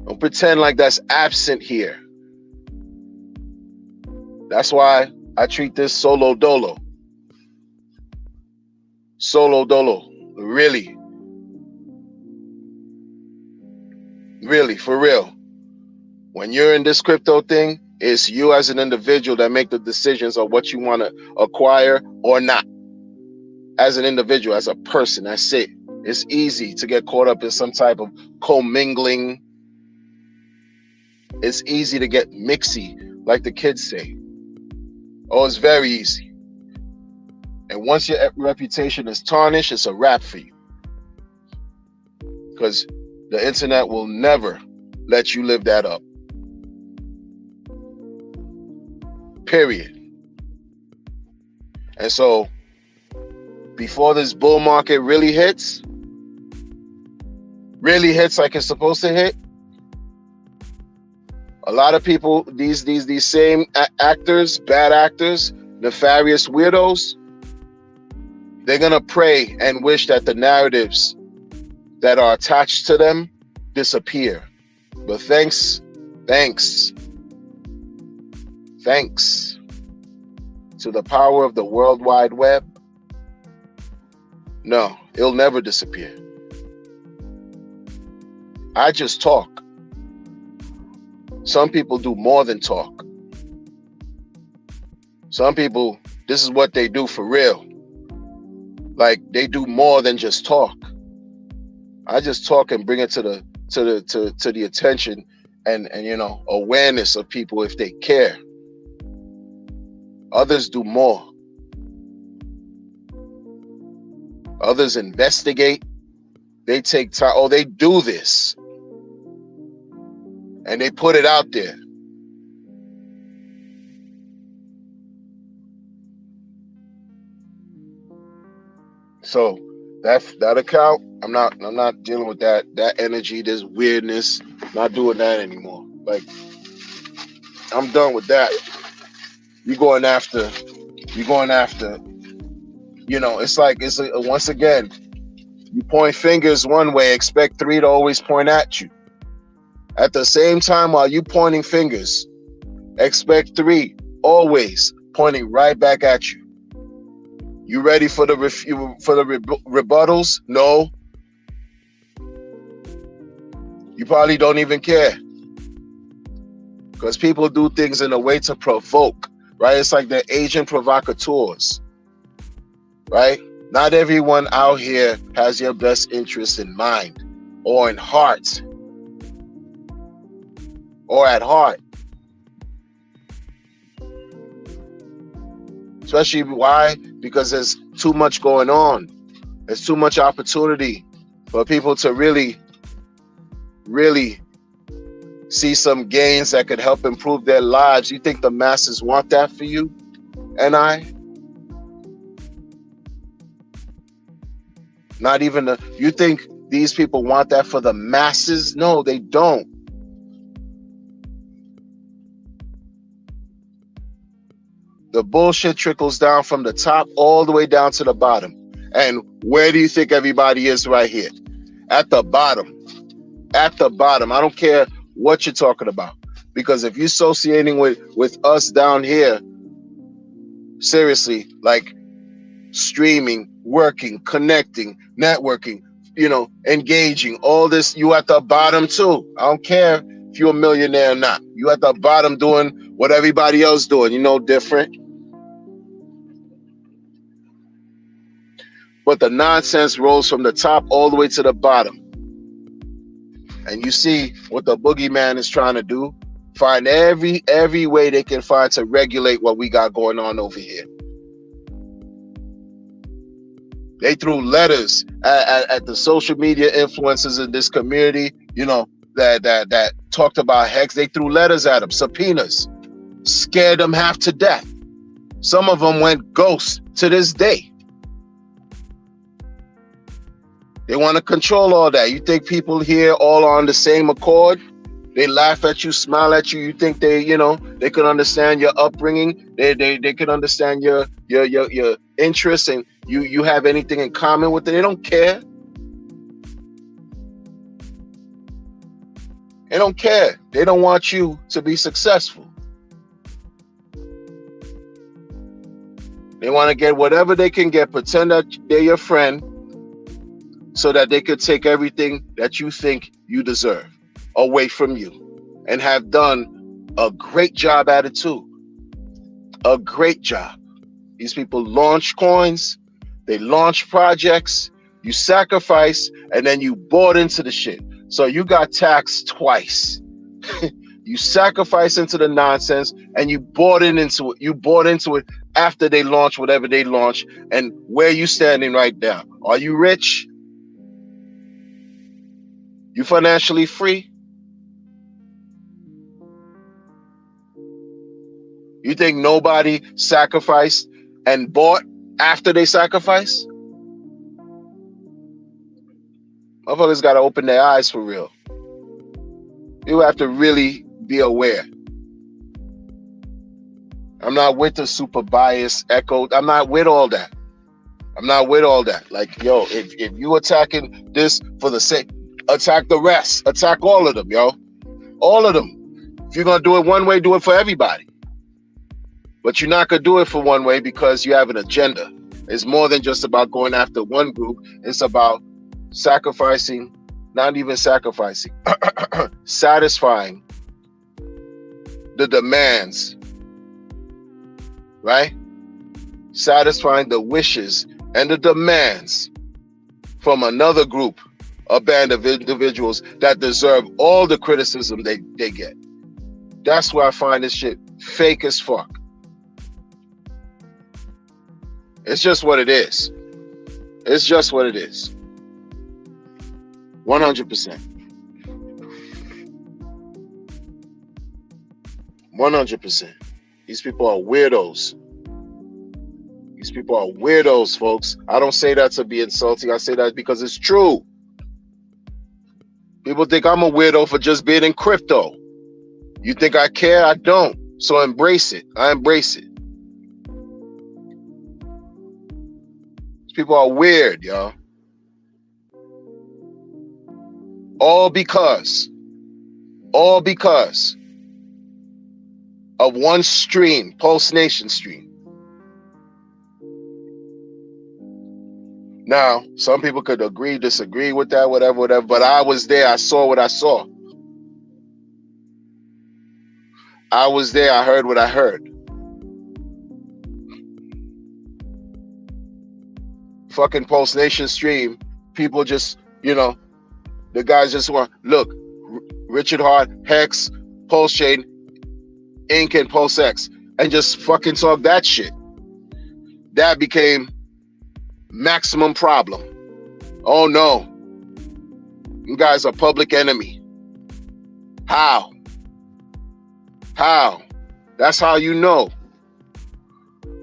Don't pretend like that's absent here. That's why I treat this solo dolo. Solo dolo. Really. Really, for real. When you're in this crypto thing, it's you as an individual that make the decisions of what you want to acquire or not. As an individual, as a person, that's it. It's easy to get caught up in some type of commingling. It's easy to get mixy, like the kids say. Oh, it's very easy. And once your reputation is tarnished, it's a wrap for you. Because the internet will never let you live that up. Period. And so, before this bull market really hits like it's supposed to hit, a lot of people, these same actors, bad actors, nefarious weirdos, they're gonna pray and wish that the narratives that are attached to them disappear. But thanks to the power of the World Wide Web, no, it'll never disappear. I just talk. Some people do more than talk. Some people, this is what they do for real. Like, they do more than just talk. I just talk and bring it to the attention and awareness of people if they care. Others do more. Others investigate. They take time. Oh, they do this. And they put it out there. So that account, I'm not dealing with that energy, this weirdness, not doing that anymore. Like, I'm done with that. You're going after, once again, you point fingers one way, expect three to always point at you. At the same time, while you pointing fingers, expect three always pointing right back at you. You ready for the rebuttals? No. You probably don't even care. Because people do things in a way to provoke, right? It's like they're agent provocateurs, right? Not everyone out here has your best interest in mind or in heart or at heart. Especially why? Because there's too much going on. There's too much opportunity for people to really see some gains that could help improve their lives. You think the masses want that for you and I? Not even you think these people want that for the masses? No, they don't. The bullshit trickles down from the top all the way down to the bottom. And where do you think everybody is right here? At the bottom. At the bottom. I don't care what you're talking about. Because if you're associating with us down here, seriously, like streaming, working, connecting, networking, engaging, all this, you at the bottom too. I don't care if you're a millionaire or not. You at the bottom doing what everybody else doing. Different. But the nonsense rolls from the top all the way to the bottom. And you see what the boogeyman is trying to do. Find every way they can find to regulate what we got going on over here. They threw letters at the social media influencers in this community, that talked about Hex. They threw letters at them, subpoenas, scared them half to death. Some of them went ghost to this day. They want to control all that. You think people here all are on the same accord? They laugh at you, smile at you. You think they could understand your upbringing? They could understand your interests, and you have anything in common with it? They don't care. They don't care. They don't want you to be successful. They want to get whatever they can get, pretend that they're your friend, so that they could take everything that you think you deserve away from you, and have done a great job at it too. A great job. These people launch coins, they launch projects, you sacrifice, and then you bought into the shit. So you got taxed twice. You sacrifice into the nonsense, and you bought into it. You bought into it after they launch whatever they launch. And where you standing right now? Are you rich? You financially free? You think nobody sacrificed and bought after they sacrificed? Motherfuckers got to open their eyes for real. You have to really be aware. I'm not with the super bias echo. I'm not with all that. Like, yo, if you attacking this for the sake, attack the rest. Attack all of them, yo. All of them. If you're going to do it one way, do it for everybody. But you're not going to do it for one way because you have an agenda. It's more than just about going after one group. It's about sacrificing, not even sacrificing, satisfying the demands, right? Satisfying the wishes and the demands from another group, a band of individuals that deserve all the criticism they get. That's where I find this shit fake as fuck. It's just what it is. It's just what it is. 100%. 100%. These people are weirdos. These people are weirdos, folks. I don't say that to be insulting. I say that because it's true. People think I'm a weirdo for just being in crypto. You think I care? I don't. So embrace it. I embrace it. These people are weird, y'all. All because of one stream, Pulse Nation stream. Now, some people could agree, disagree with that, whatever, but I was there. I saw what I saw. I was there. I heard what I heard. Fucking Pulse Nation stream. People just, the guys just want, look, Richard Hart, Hex, Pulse Chain, Inc. and Pulse X, and just fucking talk that shit. That became maximum problem. Oh no. You guys are public enemy. How? How? That's how you know.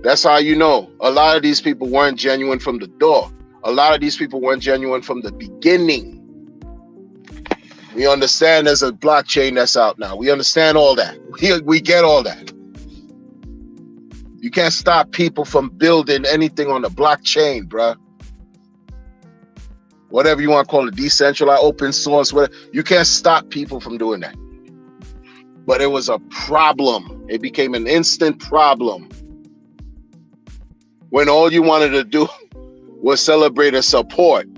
That's how you know. A lot of these people weren't genuine from the door. A lot of these people weren't genuine from the beginning. We understand there's a blockchain that's out now. We understand all that. We get all that. You can't stop people from building anything on the blockchain, bruh. Whatever you want to call it, decentralized, open source, whatever. You can't stop people from doing that. But it was a problem. It became an instant problem when all you wanted to do was celebrate and support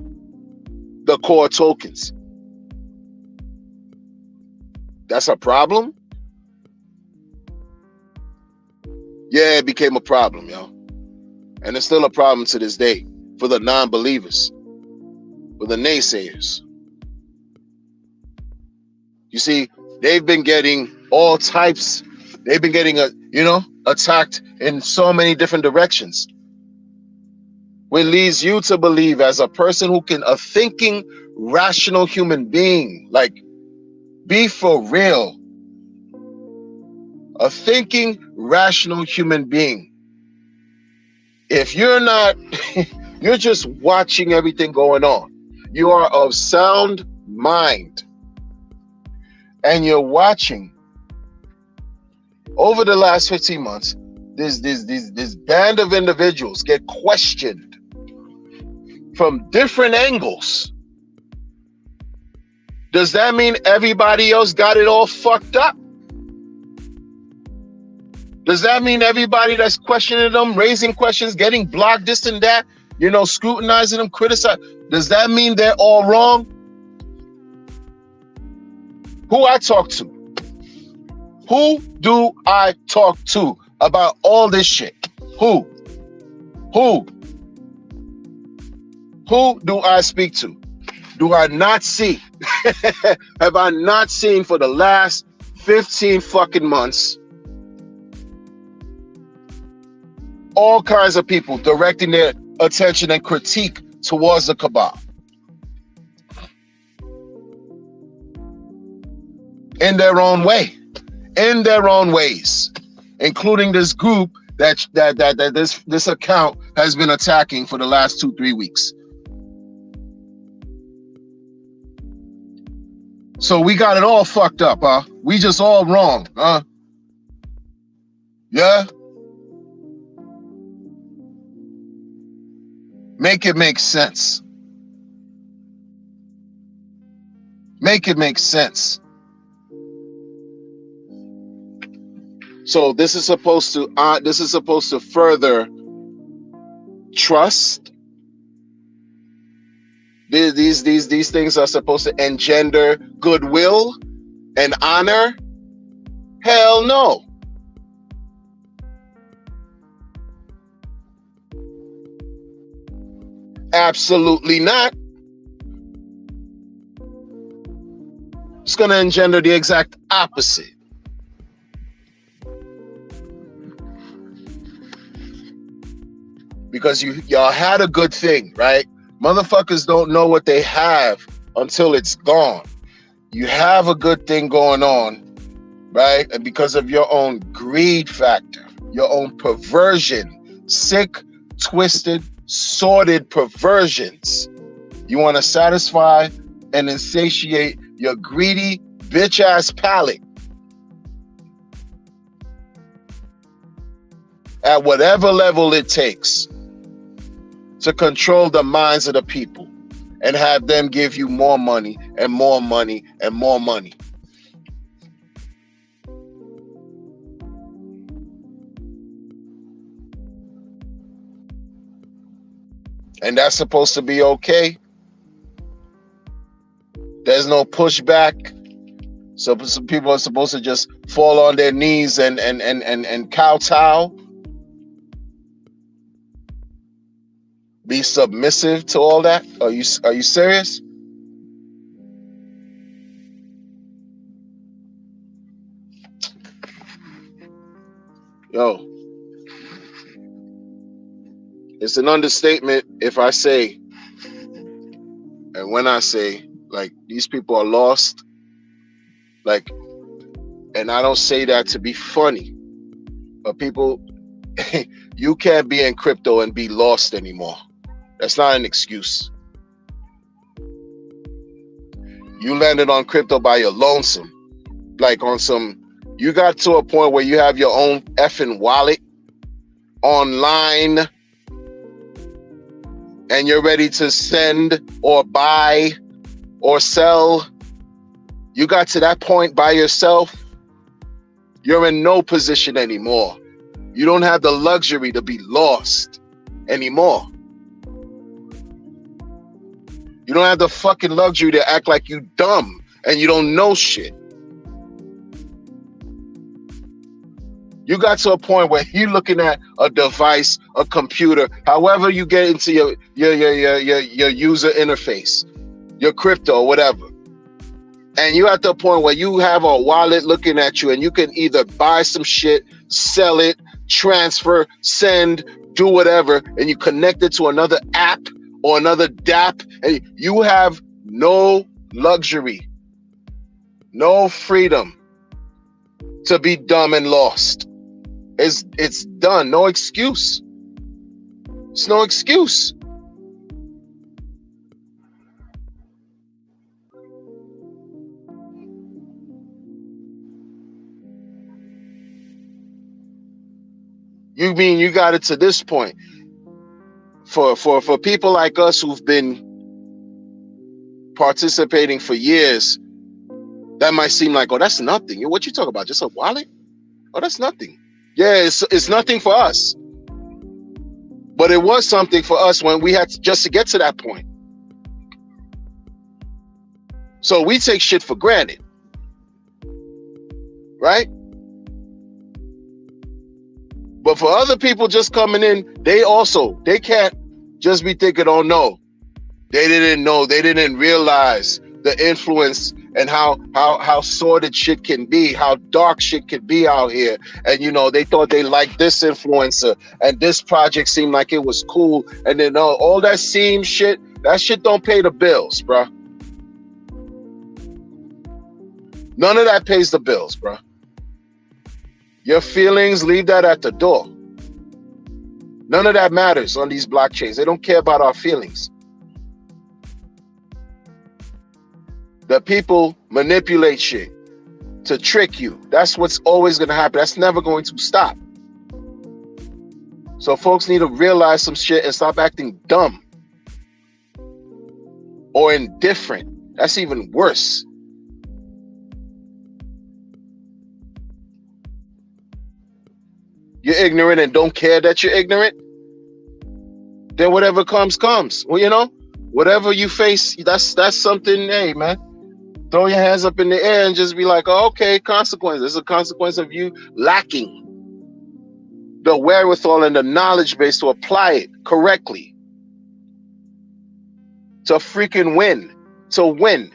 the core tokens. That's a problem? Yeah, it became a problem, yo. And it's still a problem to this day for the non-believers, for the naysayers. You see, they've been getting all types. They've been getting, attacked in so many different directions. Which leads you to believe, as a person a thinking, rational human being, like, be for real. A thinking, rational human being. If you're not, you're just watching everything going on. You are of sound mind. And you're watching. Over the last 15 months, this band of individuals get questioned from different angles. Does that mean everybody else got it all fucked up? Does that mean everybody that's questioning them, raising questions, getting blocked, this and that, scrutinizing them, criticizing, does that mean they're all wrong? Who I talk to? Who do I talk to about all this shit? Who? Who do I speak to? Do I not see? Have I not seen for the last 15 fucking months all kinds of people directing their attention and critique towards the cabal? In their own way, in their own ways, including this group that this account has been attacking for the last 2-3 weeks. So we got it all fucked up, huh? We just all wrong, huh? Yeah? Make it make sense. Make it make sense. So this is supposed to further trust. These things are supposed to engender goodwill and honor. Hell no. Absolutely not. It's going to engender the exact opposite. Because y'all had a good thing, right? Motherfuckers don't know what they have until it's gone. You have a good thing going on, right? And because of your own greed factor, your own perversion, sick, twisted, sordid perversions, you want to satisfy and insatiate your greedy bitch-ass palate at whatever level it takes to control the minds of the people and have them give you more money and more money and more money. And that's supposed to be okay. There's no pushback. So some people are supposed to just fall on their knees and kowtow. Be submissive to all that? Are you serious? Yo, it's an understatement if I say, and when I say, like, these people are lost. Like, And I don't say that to be funny, but people, you can't be in crypto and be lost anymore. That's not an excuse. You landed on crypto by your lonesome. Like on some, you got to a point where you have your own effing wallet online and you're ready to send or buy or sell. You got to that point by yourself. You're in no position anymore. You don't have the luxury to be lost anymore. You don't have the fucking luxury to act like you dumb and you don't know shit. You got to a point where you're looking at a device, a computer, however you get into your user interface, your crypto, whatever. And you're at the point where you have a wallet looking at you and you can either buy some shit, sell it, transfer, send, do whatever, and you connect it to another app or another DApp, and you have no luxury, no freedom to be dumb and lost. It's done. No excuse. It's no excuse. You mean you got it to this point? For people like us who've been participating for years, that might seem like, oh, that's nothing. What you talking about? Just a wallet? Oh, that's nothing. Yeah, it's nothing for us. But it was something for us when we had just to get to that point. So we take shit for granted. Right? But for other people just coming in, they can't just be thinking, oh no, they didn't know, they didn't realize the influence and how sordid shit can be, how dark shit can be out here. And they thought they liked this influencer and this project seemed like it was cool. And then all that same shit, that shit don't pay the bills, bruh. None of that pays the bills, bruh. Your feelings, leave that at the door. None of that matters on these blockchains. They don't care about our feelings. The people manipulate shit to trick you. That's what's always going to happen. That's never going to stop. So folks need to realize some shit and stop acting dumb or indifferent. That's even worse. You're ignorant and don't care that you're ignorant, then whatever comes. Well, whatever you face, that's something, hey, man, throw your hands up in the air and just be like, oh, okay, consequence. It's a consequence of you lacking the wherewithal and the knowledge base to apply it correctly. To freaking win. To win.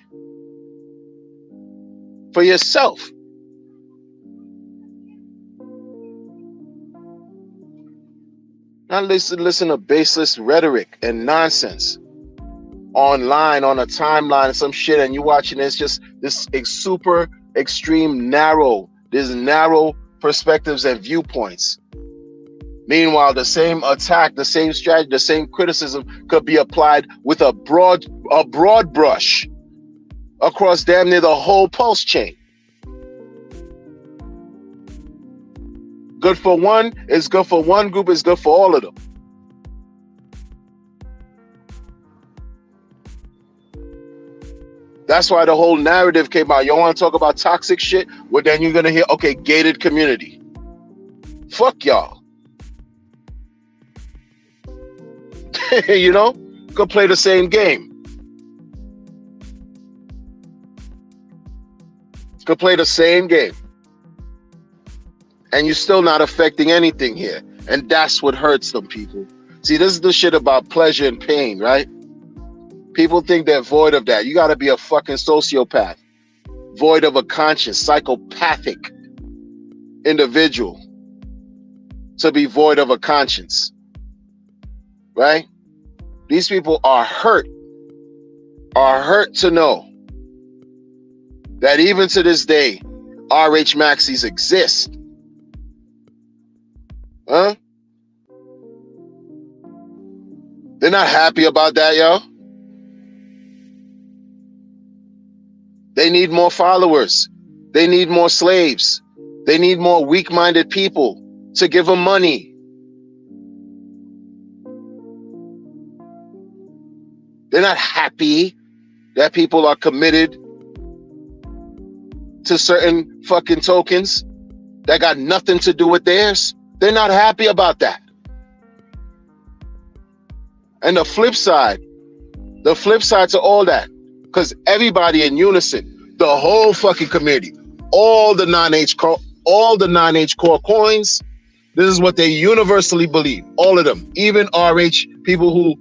For yourself. Not listen to baseless rhetoric and nonsense online on a timeline, some shit, and you watching this just this super extreme narrow perspectives and viewpoints. Meanwhile, the same attack, the same strategy, the same criticism could be applied with a broad brush across damn near the whole pulse chain. Good for one is good for one group, is good for all of them. That's why the whole narrative came out. You want to talk about toxic shit? Well, then you're going to hear, okay, gated community. Fuck y'all. Could play the same game. Could play the same game. And you're still not affecting anything here. And that's what hurts them, people. See, this is the shit about pleasure and pain, right? People think they're void of that. You got to be a fucking sociopath, void of a conscience, psychopathic individual to be void of a conscience, right? These people are hurt to know that even to this day, RH Maxis exist. Huh? They're not happy about that, yo. They need more followers. They need more slaves. They need more weak-minded people to give them money. They're not happy that people are committed to certain fucking tokens that got nothing to do with theirs. They're not happy about that. And the flip side to all that, because everybody in unison, the whole fucking community, all the non-H core coins, this is what they universally believe. All of them, even RH people who,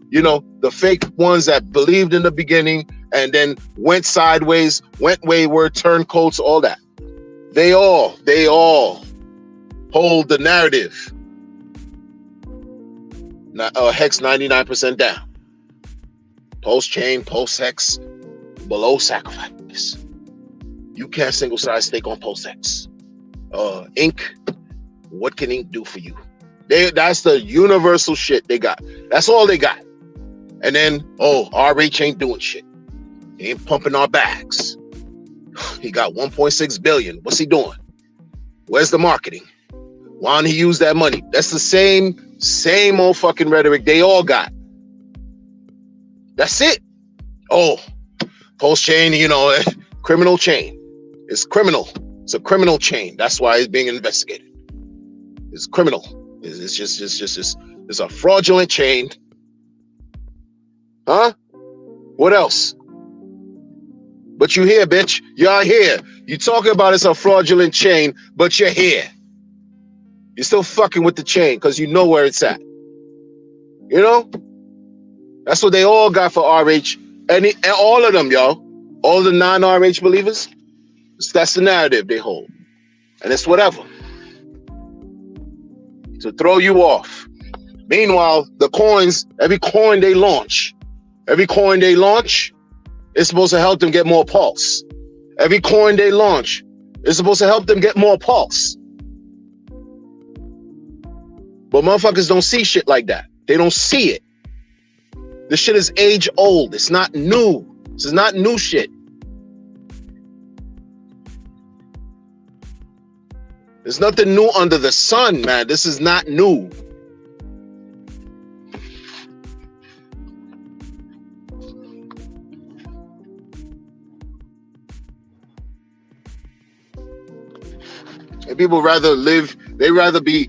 the fake ones that believed in the beginning and then went sideways, went wayward, turned coats, all that. They all hold the narrative. Hex 99% down. Post-chain, post-hex, below sacrifice. You can't single-size stake on post-hex. Ink, what can Ink do for you? That's the universal shit they got. That's all they got. And then, RH ain't doing shit. He ain't pumping our bags. He got 1.6 billion. What's he doing? Where's the marketing? Why don't he use that money? That's the same old fucking rhetoric they all got. That's it. Post-chain, criminal chain. It's criminal. It's a criminal chain. That's why it's being investigated. It's criminal. It's a fraudulent chain. Huh? What else? But you here, bitch. You're here. You talking about it's a fraudulent chain, but you're here. You're still fucking with the chain because you know where it's at. That's what they all got for RH. And all of them, yo. All the non-RH believers. That's the narrative they hold. And it's whatever. To throw you off. Meanwhile, the coins, every coin they launch, it's supposed to help them get more pulse. Every coin they launch is supposed to help them get more pulse. But motherfuckers don't see shit like that. They don't see it. This shit is age old. It's not new. This is not new shit. There's nothing new under the sun, man. This is not new. And people rather live, they rather be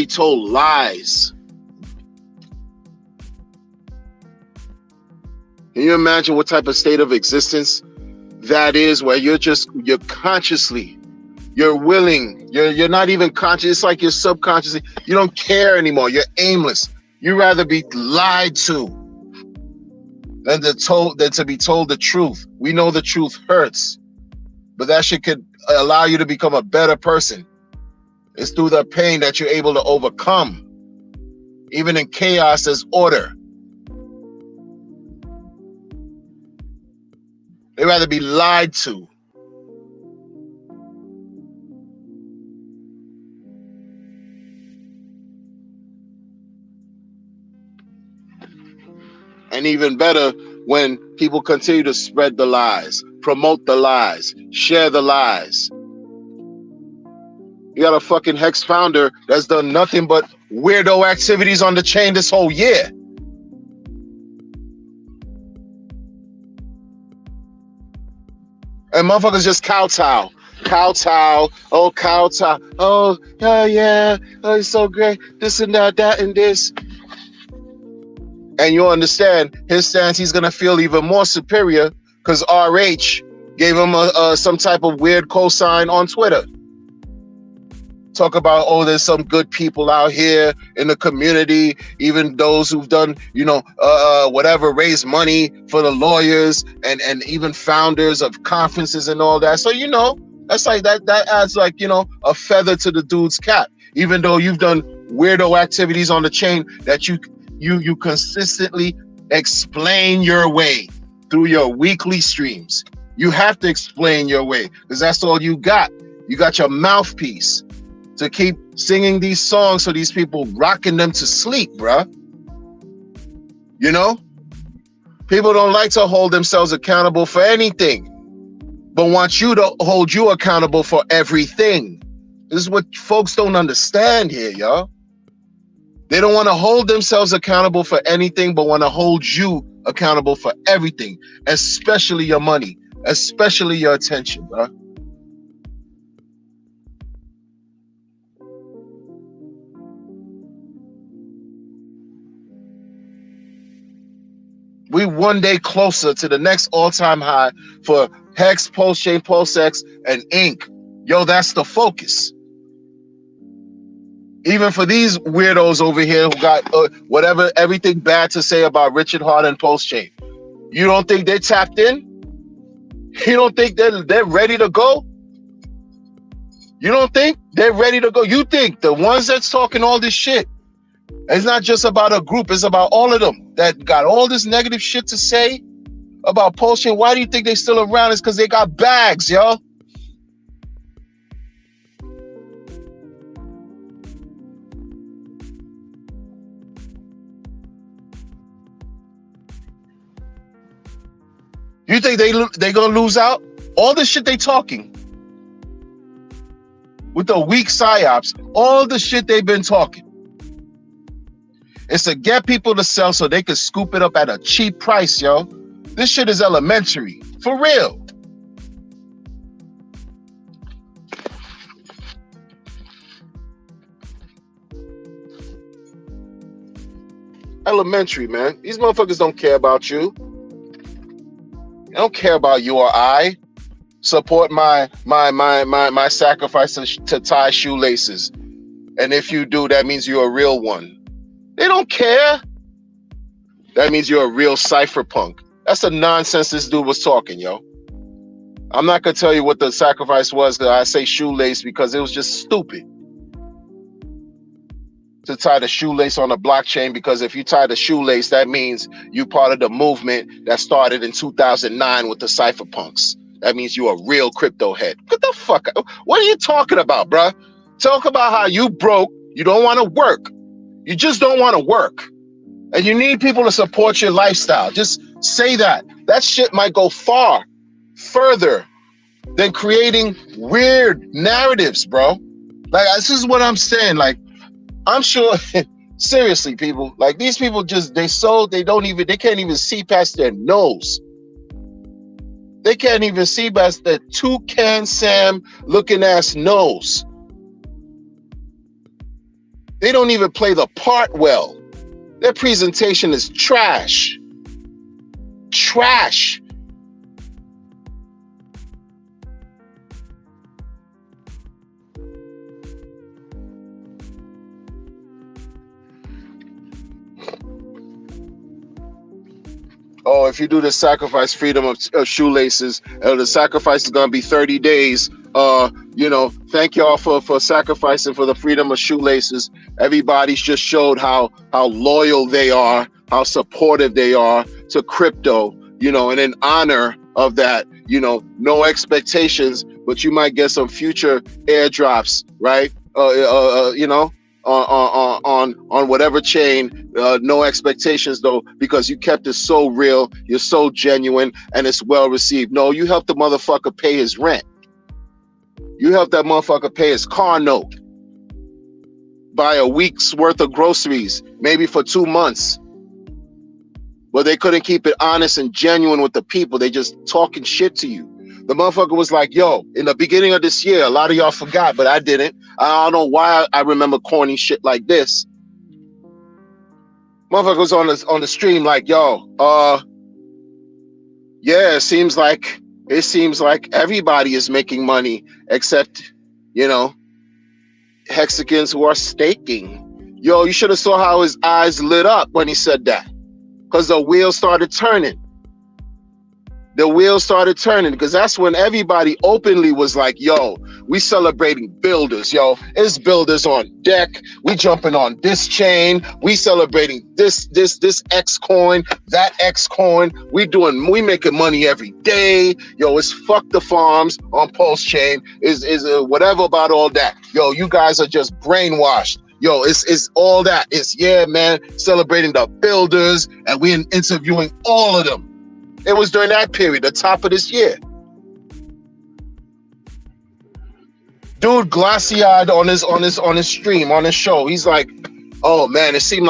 told lies. Can you imagine what type of state of existence that is, where you're consciously, you're willing, you're not even conscious. It's like you're subconsciously, you don't care anymore. You're aimless. You rather be lied to than to be told the truth. We know the truth hurts, but that shit could allow you to become a better person. It's through the pain that you're able to overcome. Even in chaos, there's order. They'd rather be lied to. And even better, when people continue to spread the lies, promote the lies, share the lies. You got a fucking Hex founder that's done nothing but weirdo activities on the chain this whole year. And motherfuckers just kowtow. Oh, yeah, oh, it's so great, this and that and this. And you understand his stance, he's gonna feel even more superior because RH gave him some type of weird cosign on Twitter. Talk about, there's some good people out here in the community, even those who've done, whatever, raise money for the lawyers and even founders of conferences and all that. So, that's like that adds like, a feather to the dude's cap, even though you've done weirdo activities on the chain that you consistently explain your way through your weekly streams. You have to explain your way because that's all you got. You got your mouthpiece to keep singing these songs so these people rocking them to sleep, bruh. You know? People don't like to hold themselves accountable for anything, but want you to hold you accountable for everything. This is what folks don't understand here, y'all. They don't want to hold themselves accountable for anything, but want to hold you accountable for everything, especially your money, especially your attention, bro. We one day closer to the next all-time high for Hex, Pulse-Chain, Pulse-X, and Ink. Yo, that's the focus. Even for these weirdos over here who got everything bad to say about Richard Hart and Pulse-Chain, you don't think they're tapped in? You don't think they're ready to go? You don't think they're ready to go? You think the ones that's talking all this shit, it's not just about a group, it's about all of them that got all this negative shit to say about Pulse-Chain. Why do you think they're still around? It's because they got bags, yo. You think they gonna lose out? All the shit they talking with the weak psyops, all the shit they've been talking, it's to get people to sell so they can scoop it up at a cheap price, yo. This shit is elementary, for real. Elementary, man. These motherfuckers don't care about you. They don't care about you or I. Support my sacrifice to tie shoelaces. And if you do, that means you're a real one. They don't care. That means you're a real cypherpunk. That's the nonsense this dude was talking, yo. I'm not gonna tell you what the sacrifice was, because I say shoelace because it was just stupid to tie the shoelace on a blockchain, because if you tie the shoelace, that means you part of the movement that started in 2009 with the cypherpunks. That means you're a real crypto head. What the fuck? What are you talking about, bruh? Talk about how you broke, you don't want to work. You just don't want to work. And you need people to support your lifestyle. Just say that. That shit might go far further than creating weird narratives, bro. Like, this is what I'm saying. Like, I'm sure, seriously, people, like these people just, they can't even see past their nose. They can't even see past their Toucan Sam looking ass nose. They don't even play the part well. Their presentation is trash. Trash. Oh, if you do the sacrifice freedom of shoelaces, the sacrifice is going to be 30 days. Thank y'all for sacrificing for the freedom of shoelaces. Everybody's just showed how loyal they are, how supportive they are to crypto, and in honor of that, no expectations, but you might get some future airdrops, right? On whatever chain, no expectations though, because you kept it so real, you're so genuine, and it's well received. No, you helped the motherfucker pay his rent. You helped that motherfucker pay his car note, buy a week's worth of groceries, maybe for 2 months. But they couldn't keep it honest and genuine with the people. They just talking shit to you. The motherfucker was like, yo, in the beginning of this year, a lot of y'all forgot, but I didn't. I don't know why I remember corny shit like this. Motherfucker was on the stream like, yo, yeah, it seems like everybody is making money except, Hexicans who are staking. Yo, you should have saw how his eyes lit up when he said that, because the wheels started turning. The wheels started turning, because that's when everybody openly was like, yo, We celebrating builders, yo. It's builders on deck. We jumping on this chain. We celebrating this X coin, that X coin. We making money every day. Yo, it's fuck the farms on Pulse Chain. Is whatever about all that. Yo, you guys are just brainwashed. Yo, it's all that. It's, yeah, man, celebrating the builders, and we interviewing all of them. It was during that period, the top of this year. Dude, glassy-eyed on his stream, on his show. He's like, oh man, it seems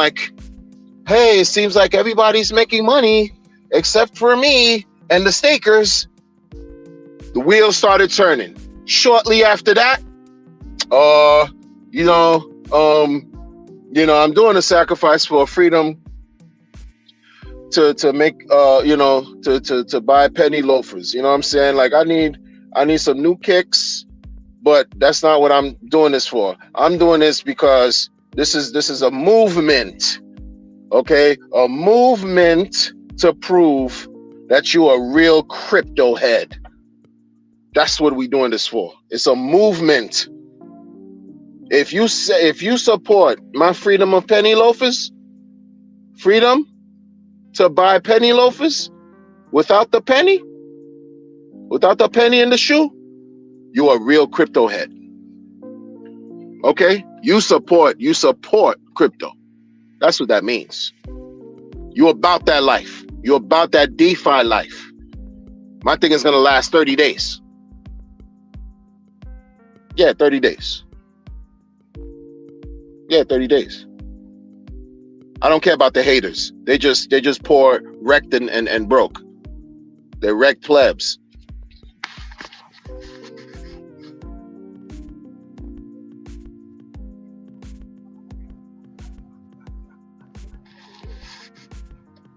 like everybody's making money except for me and the stakers. The wheels started turning. Shortly after that, I'm doing a sacrifice for freedom to make to buy penny loafers. You know what I'm saying? Like I need some new kicks. But that's not what I'm doing this for. I'm doing this because this is a movement, okay? A movement to prove that you're a real crypto head. That's what we're doing this for. It's a movement. If you support my freedom of penny loafers, freedom to buy penny loafers without the penny in the shoe, you're a real crypto head. Okay? You support crypto. That's what that means. You're about that life. You're about that DeFi life. My thing is going to last 30 days. Yeah, 30 days. Yeah, 30 days. I don't care about the haters. They just poor, wrecked and broke. They're wrecked plebs.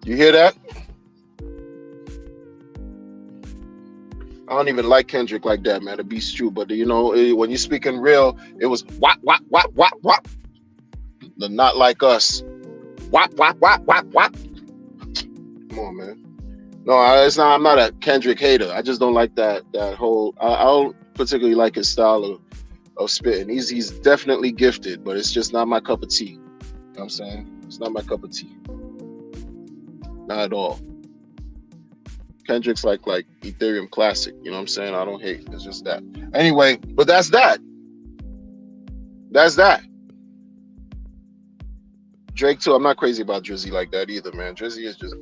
You hear that? I don't even like Kendrick like that, man. To be true, but when you're speaking real, it was whop. Not like us. Whop. Come on, man. No, it's not. I'm not a Kendrick hater. I just don't like that whole. I don't particularly like his style of spitting. He's definitely gifted, but it's just not my cup of tea. You know what I'm saying? It's not my cup of tea. Not at all. Kendrick's like Ethereum Classic. You know what I'm saying? I don't hate. It's just that. Anyway, but that's that. Drake too. I'm not crazy about Drizzy like that either, man. Drizzy is just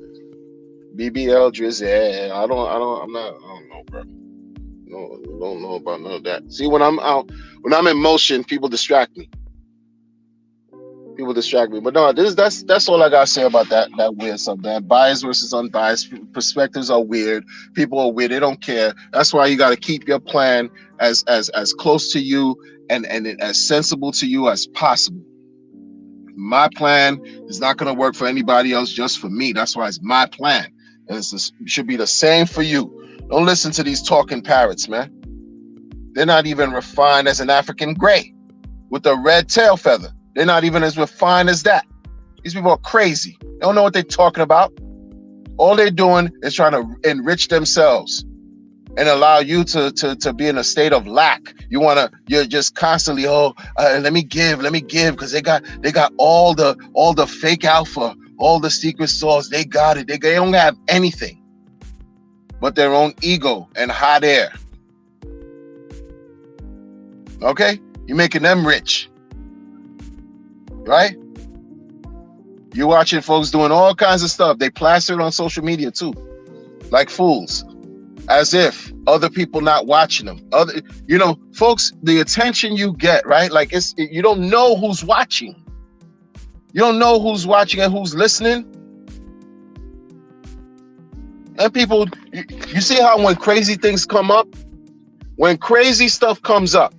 BBL Drizzy. I don't know, bro. No, don't know about none of that. See, when I'm in motion, people distract me. But no, that's all I gotta say about that weird stuff, man. Biased versus unbiased perspectives are weird. People are weird. They don't care. That's why you gotta keep your plan as close to you and as sensible to you as possible. My plan is not gonna work for anybody else, just for me. That's why it's my plan, and it should be the same for you. Don't listen to these talking parrots, man. They're not even refined as an African gray with a red tail feather. They're not even as refined as that. These people are crazy. They don't know what they're talking about. All they're doing is trying to enrich themselves and allow you to be in a state of lack. You're just constantly, let me give, because they got all the fake alpha, all the secret sauce. They got it. They don't have anything but their own ego and hot air. Okay? You're making them rich. Right? You're watching folks doing all kinds of stuff. They plaster it on social media too, like fools, as if other people not watching them. Folks, the attention you get, right? Like you don't know who's watching. You don't know who's watching and who's listening. And people, you see how when crazy things come up, when crazy stuff comes up,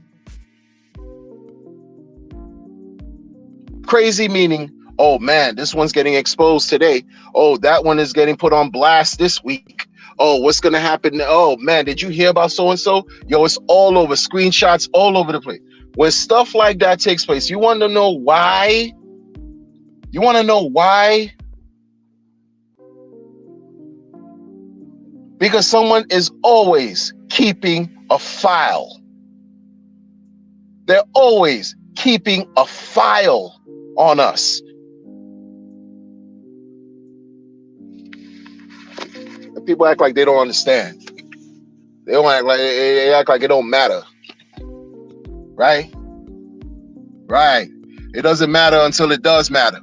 crazy meaning, oh man, this one's getting exposed today. Oh, that one is getting put on blast this week. Oh, what's going to happen? Oh man, did you hear about so-and-so? Yo, it's all over, screenshots all over the place. When stuff like that takes place, you want to know why? Because someone is always keeping a file. They're always keeping a file on us. And people act like they don't understand. They act like it don't matter. Right? Right. It doesn't matter until it does matter.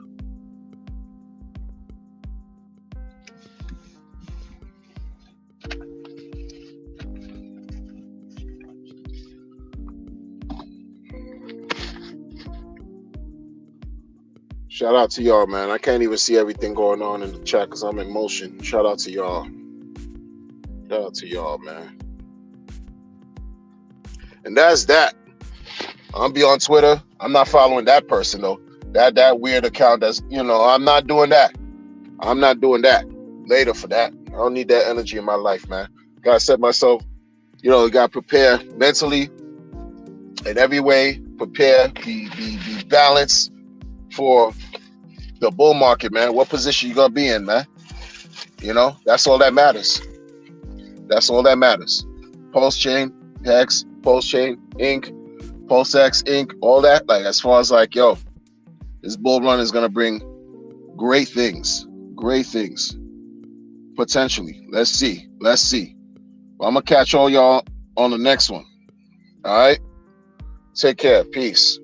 Shout out to y'all, man. I can't even see everything going on in the chat because I'm in motion. Shout out to y'all. Shout out to y'all, man. And that's that. I'm be on Twitter. I'm not following that person though. That weird account. That's, I'm not doing that. I'm not doing that. Later for that. I don't need that energy in my life, man. Gotta set myself. Gotta prepare mentally in every way. Prepare, be balanced for the bull market, man. What position you gonna be in, man? That's all that matters. That's all that matters. Pulse chain, Hex, Pulse chain, Inc. Pulse X, Inc., all that, as far as this bull run is going to bring great things, potentially. Let's see. Well, I'm going to catch all y'all on the next one. All right? Take care. Peace.